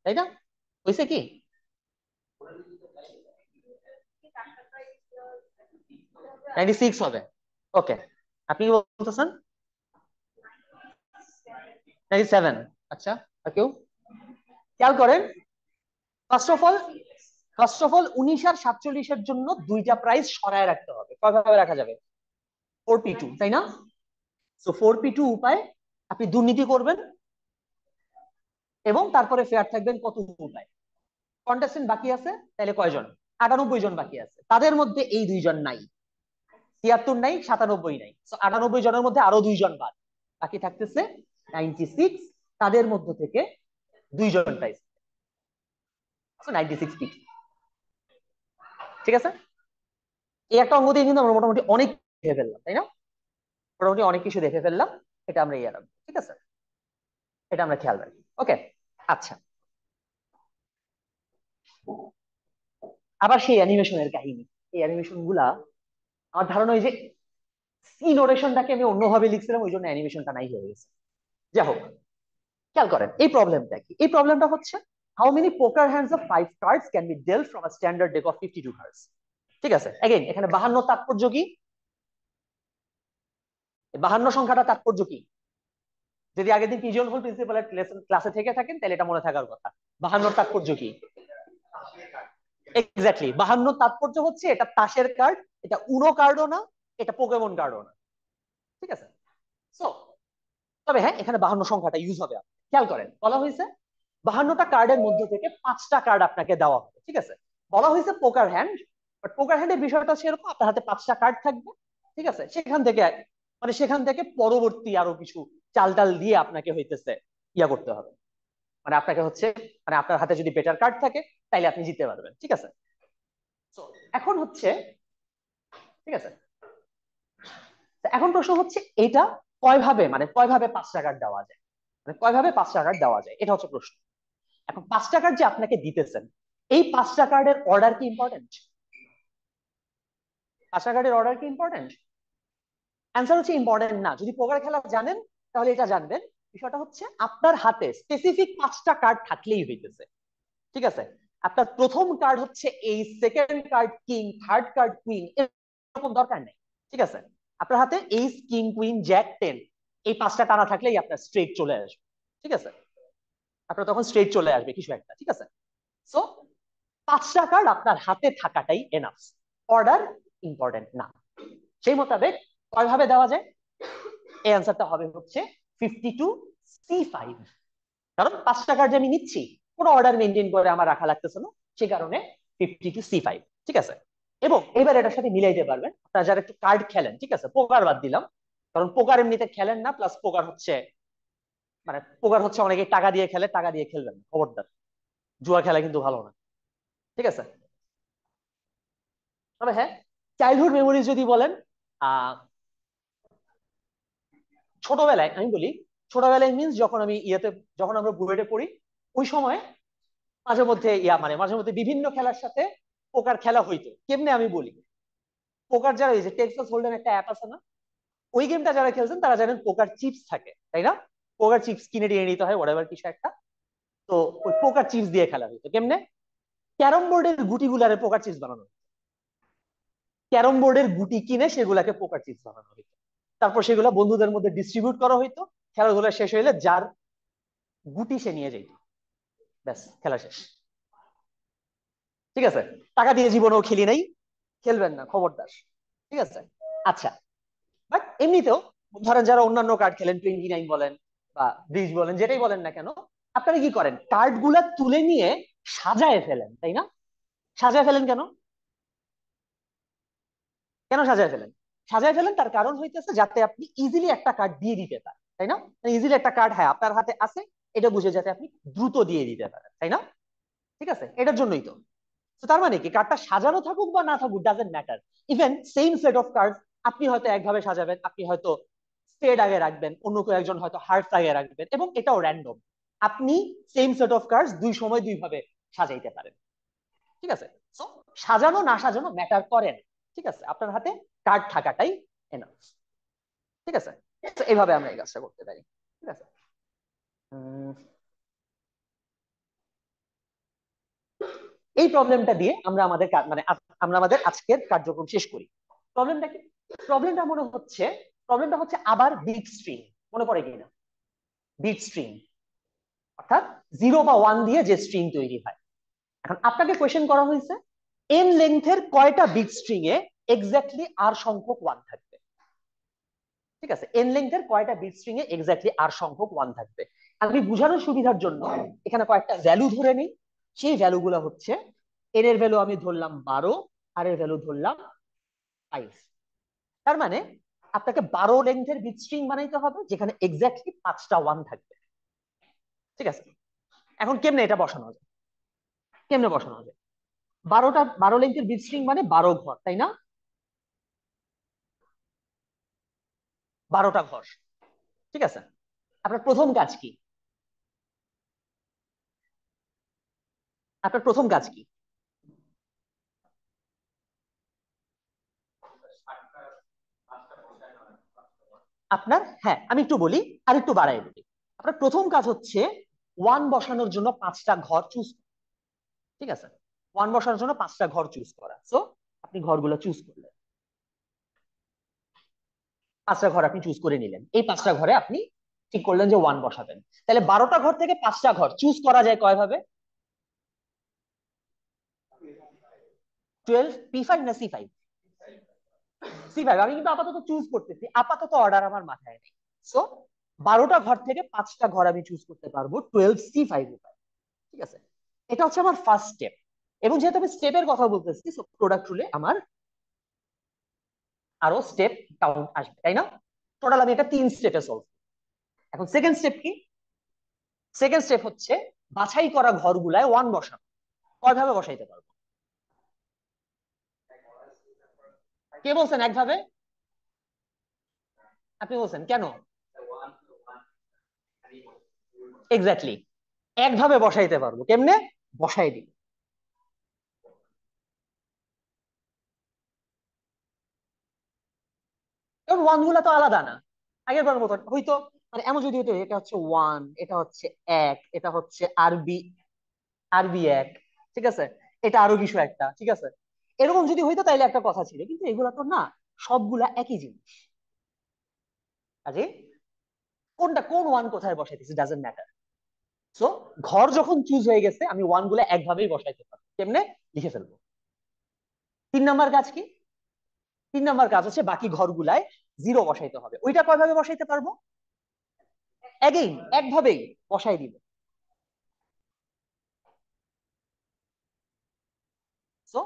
তাই না? হয়েছে কি? সিক্স হবে। ওকে, আপনি কি বলতেছেন? 97। আচ্ছা, আর কেউ? খেয়াল করেন, ফার্স্ট অফ অল, 19 আর 47 জন্য দুইটা প্রাইস সরায় রাখতে হবে। কয়ভাবে রাখা যাবে? 4P2, তাই না? সো 4P2 উপায় আপনি দুর্নীতি করবেন এবং তারপরে ফেয়ার থাকবেন কত উপায়। কন্টেস্টেন্ট বাকি আছে তাহলে কয়জন? 98 জন বাকি আছে, তাদের মধ্যে এই 2 জন নাই, 73 নাই, 97 নাই। সো 98 জনের মধ্যে আরো 2 জন বাদ, বাকি থাকতেছে 96। তাদের মধ্য থেকে 2 জন প্রাইজ, 96 পিক। ঠিক আছে, এই একটা অঙ্গ দিয়ে কিন্তু আমরা মোটামুটি অনেক দেখে ফেললাম, তাই না? মোটামুটি অনেক কিছু দেখে ফেললাম। এটা আমরা ইয়ে রাখবো। ঠিক আছে, এটা আমরা খেয়াল রাখি। ওকে, আচ্ছা, আবার সেই অ্যানিমেশনের কাহিনী। এই অ্যানিমেশন গুলা আমার ধারণা ওই যে সি নোটেশনটাকে আমি অন্যভাবে লিখছিলাম, ওই জন্য অ্যানিমেশনটা নাই হয়ে গেছে। যাই হোক, খেয়াল করেন এই প্রবলেমটা কি। এই প্রবলেমটা হচ্ছে how many poker hands of 5 cards can be dealt from a standard deck of 52 cards. ঠিক আছে, এগেইন এখানে 52 তাৎপর্য কি? 52 সংখ্যাটা তাৎপর্য কি? যদি আগের দিন পিজন হোল প্রিন্সিপালের ক্লাসে থেকে থাকেন তাহলে এটা মনে থাকার কথা। 52 তাৎপর্য কি? এক্স্যাক্টলি, 52 তাৎপর্য হচ্ছে এটা তাসের কার্ড, এটা উনো কার্ডও না, এটা পোকেমন কার্ডও না। ঠিক আছে, সো তবে হ্যাঁ, এখানে 52 সংখ্যাটা ইউজ হবে। খেয়াল করেন, বলা হয়েছে 52টা কার্ডের মধ্যে থেকে 5টা কার্ড আপনাকে দেওয়া হবে। ঠিক আছে, বলা হয়েছে পোকার হ্যান্ড, বাট পোকার হ্যান্ডের বিষয়টা সেরকম, আপনার হাতে 5টা কার্ড থাকবে। ঠিক আছে, সেখান থেকে পরবর্তী আরো কিছু চাল টাল দিয়ে আপনাকে হইতেছে ইয়া করতে হবে। মানে আপনাকে হচ্ছে, মানে আপনার হাতে যদি বেটার কার্ড থাকে তাইলে আপনি জিততে পারবেন। ঠিক আছে, তো এখন হচ্ছে, ঠিক আছে, এখন প্রশ্ন হচ্ছে এটা কয়ভাবে 5টা কার্ড দেওয়া যায়, মানে কয়ভাবে 5টা কার্ড দেওয়া যায়, এটা হচ্ছে প্রশ্ন। এখন 5টা কার্ড যে আপনাকে দিতেছেন, এই 5টা কার্ডের অর্ডার কি ইম্পর্টেন্ট? 5টা কার্ডের অর্ডার কি ইম্পর্টেন্ট? অ্যান্সার হচ্ছে ইম্পর্টেন্ট না। যদি পোকার খেলা জানেন তাহলে এটা জানবেন, বিষয়টা হচ্ছে আপনার হাতে স্পেসিফিক 5টা কার্ড থাকলেই হইতেছে। ঠিক আছে? আপনার প্রথম কার্ড হচ্ছে এই, second card king, third card queen, এরকম দরকার নেই। ঠিক আছে? আপনার হাতে এইস, কিং, কুইন, জ্যাক, 10 এই 5টা টানা থাকলেই আপনার স্ট্রেট চলে আসবে। ঠিক আছে? আপনার তখন স্ট্রেট চলে আসবে কিছু একটা। ঠিক আছে? সো 5টা কার্ড আপনার হাতে থাকাটাই এনাফ, অর্ডার ইম্পর্টেন্ট না। সেই মোতাবেক কয় ভাবে দেওয়া যায়? এই অ্যান্সারটা হবে হচ্ছে 52C5। কারণ 5টা কার্ড যে আমি নিচ্ছি কোনো অর্ডার মেনটেন করে আমার রাখা লাগতেছে না, সে কারণে 52C5। ঠিক আছে? এবং এবার এটার সাথে মিলাইতে পারবেন আপনারা যারা একটু কার্ড খেলেন। ঠিক আছে? পোকার বাদ দিলাম, কারণ পোকার এমনিতে খেলেন না, প্লাস পোকার হচ্ছে মানে পোকার হচ্ছে অনেকে টাকা দিয়ে খেলে, টাকা দিয়ে খেলবেন না, খবরদার। জুয়া খেলা কিন্তু ভালো না। ঠিক আছে? তবে হ্যাঁ, চাইল্ডহুড মেমোরিজ যদি বলেন, আহ ছোটবেলায় আমি বলি, ছোটবেলায় মিনস যখন আমি ইয়েতে, যখন আমরা বুয়েটে পড়ি, ওই সময় মাঝে মধ্যে মাঝে মধ্যে বিভিন্ন খেলার সাথে পোকার খেলা হইতো। কেমনে আমি বলি, পোকার যারা, এই যে টেক্সাস হোল্ডেম একটা অ্যাপ আছে না, ওই গেমটা যারা খেলছেন তারা জানেন পোকার চিপস থাকে, তাই না? পোকার চিপস কিনে নিয়ে নিতে হয়, ওয়ারেভার কিছু একটা। তো ওই পোকার চিপস দিয়ে খেলা হইতো কেমনে? ক্যারম বোর্ডের গুটি গুলারে পোকার চিপস বানানো হতো। ক্যারম বোর্ডের গুটি কিনে সেগুলাকে পোকার চিপস বানানো হইতো। তারপর সেগুলো বন্ধুদের মধ্যে ডিস্ট্রিবিউট করা হইতো। খেলাধুলা শেষ হইলে যার গুটি সে নিয়ে যেত, ব্যাস খেলা শেষ। ঠিক আছে? টাকা দিয়ে জীবনেও খেলি নাই, খেলবেন না, খবরদার। ঠিক আছে? আচ্ছা, বাট এমনিতেও ধরেন যারা অন্যান্য কার্ড খেলেন, 29 বলেন বা ব্রিজ বলেন, যেটাই বলেন না কেন, আপনারা কি করেন? কার্ড গুলা তুলে নিয়ে সাজায় ফেলেন, তাই না? সাজায় ফেলেন কেন? কেন সাজায় ফেলেন? সাজায় ফেলেন তার কারণ হইতেছে যাতে আপনি ইজিলি একটা কার্ড দিয়ে দিতে পারেন, তাই না? ইজিলি একটা কার্ড, হ্যাঁ, আপনার হাতে আছে, এটা বুঝে যাতে আপনি দ্রুত দিয়ে দিতে পারেন, তাই না? ঠিক আছে, এটার জন্যই তো। তো তার মানে কি, কার্ডটা সাজানো থাকুক বা না থাকুক, doesn't matter. Even same set of card আপনি হয়তো একভাবে সাজাবেন, আপনি হয়তো স্পেড আগে রাখবেন, অন্য কেউ একজন হয়তো হার্টস আগে রাখবেন, এবং এটাও র্যান্ডম। আপনি সেম সেট অফ কার্ডস দুই সময় দুই ভাবে সাজাইতে পারেন। ঠিক আছে? সো সাজানো না সাজানো ম্যাটার করে না। ঠিক আছে? আপনার হাতে কার্ড থাকাটাই এনাফ। ঠিক আছে? তো এইভাবে আমরা এই কাজটা করতে পারি। ঠিক আছে? এই প্রবলেমটা দিয়ে আমরা আমাদের আমরা আমাদের আজকের কার্যক্রম শেষ করি। প্রবলেমটা কি? প্রবলেমটা হচ্ছে আবার বিট স্ট্রিং। মনে পড়ে কিনা? বিট স্ট্রিং অর্থাৎ 0 বা 1 দিয়ে যে স্ট্রিং তৈরি হয়। এখন আপনাকে কোয়েশ্চেন করা হয়েছে, এন লেন্থের কয়টা বিট স্ট্রিং এ এক্স্যাক্টলি আর সংখ্যক 1 থাকবে। ঠিক আছে? এন লেন্থের কয়টা বিট স্ট্রিং এ এক্স্যাক্টলি আর সংখ্যক 1 থাকবে। আমি বুঝানোর সুবিধার জন্য এখানে কয়েকটা ভ্যালু ধরে নিই। সেই ভ্যালু গুলো হচ্ছে, এন এর ভ্যালু আমি ধরলাম 12, আর এর ভ্যালু ধরলাম 5। তার মানে আপনাকে 12 লেন্থের বিট স্ট্রিং বানাইতে হবে যেখানে এক্স্যাক্টলি 5টা 1 থাকবে। ঠিক আছে? এখন কেমনে এটা বসানো যায়? কেমনে বসানো যায়? 12 লেন্থের বিট স্ট্রিং মানে 12 ঘর, তাই না? 12টা ঘর। ঠিক আছে? আপনার প্রথম কাজ কি? আপনার প্রথম কাজ কি? আপনার, হ্যাঁ, আমি একটু বলি, আর একটু বাড়াই বলি। আপনার প্রথম কাজ হচ্ছে 1 বসানোর জন্য 5টা ঘর চুজ। ঠিক আছে? 1 বসানোর জন্য 5টা ঘর চুজ করা। সো আপনি ঘরগুলো চুজ করলেন, 5টা ঘর আপনি চুজ করে নিলেন। এই 5টা ঘরে আপনি ঠিক করলেন যে 1 বসাবেন। তাহলে 12টা ঘর থেকে 5টা ঘর চুজ করা যায় কয় ভাবে? 12 P5 না C5? C5। আমি কিন্তু আপাতত চুজ করতেছি, আপাতত অর্ডার আমার মাথায় নেই। সো 12টা ঘর থেকে 5টা ঘর আমি চুজ করতে পারবো 12C5 উপায়। ঠিক আছে? এটা হচ্ছে আমার ফার্স্ট স্টেপ। এবং যেহেতু আমি স্টেপের কথা বলতেছি, প্রোডাক্ট রুলে আমার আরো স্টেপ কাউন্ট আসবে, তাই না? টোটাল আমি এটা 3 স্টেপে সলভ। এখন সেকেন্ড স্টেপ কি? সেকেন্ড স্টেপ হচ্ছে বাছাই করা ঘরগুলায় 1 বসানো। কয় ভাবে বসাইতে পারবো? কে বলছেন একভাবে? আপনি বলছেন কেন? এক্স্যাক্টলি একভাবে বসাইতে পারবো। কেমনে? বসাই দিই। কারণ ওয়ান গুলা তো আলাদা না, আগের বার মতো হয়তো, মানে এমন যদি হইতো এটা হচ্ছে ওয়ান, এটা হচ্ছে এক, এটা হচ্ছে আরবি, আরবি এক, ঠিক আছে, এটা আরো কিছু একটা, ঠিক আছে, এরকম যদি হইতো তাইলে একটা কথা ছিল, কিন্তু এগুলা তো না, সবগুলা একই জিনিস। কাজে কোনটা কোন ওয়ান কোথায় বসাইতেছি ডাজন্ট ম্যাটার। সো ঘর যখন চুজ হয়ে গেছে, আমি ওয়ান গুলা একভাবেই বসাইতে পারবো, কেমনে লিখে ফেলবো। 3 নাম্বার কাজ কি? 3 নাম্বার কাজ হচ্ছে বাকি ঘরগুলায় জিরো বসাইতে হবে। ওইটা কয়ভাবে বসাইতে পারবো? এগেইন একভাবেই বসাই দিব। সো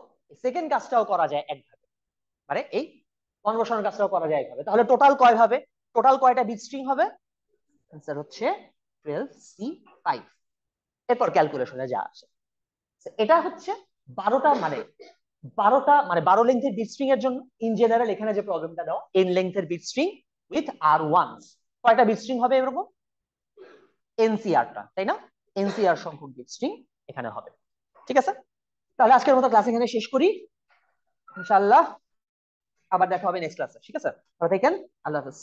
সেকেন্ড কাজটাও করা যায় একভাবে, মানে এই ওয়ান বসানোর কাজটাও করা যায় একভাবে। তাহলে টোটাল কয় ভাবে, টোটাল কয়টা বিট স্ট্রিং হবে? आंसर হচ্ছে 12C5। এরপর ক্যালকুলেশনে যা আসে, এটা হচ্ছে 12টা, মানে 12 লেন্থের বিট স্ট্রিং এর জন্য। ইন জেনারেল এখানে যে প্রবলেমটা দাও, n লেন্থের bit string with R ones, কয়টা বিট স্ট্রিং হবে এরকম? এনসিআরটা, তাই না? এনসিআর সংখ্যক বিট স্ট্রিং এখানে হবে। ঠিক আছে, তাহলে আজকের মতো ক্লাস এখানে শেষ করি ইনশাআল্লাহ। আবার দেখা হবে নেক্সট ক্লাসে, ঠিক আছে? ভালো থাকেন, আল্লাহ হাফেজ।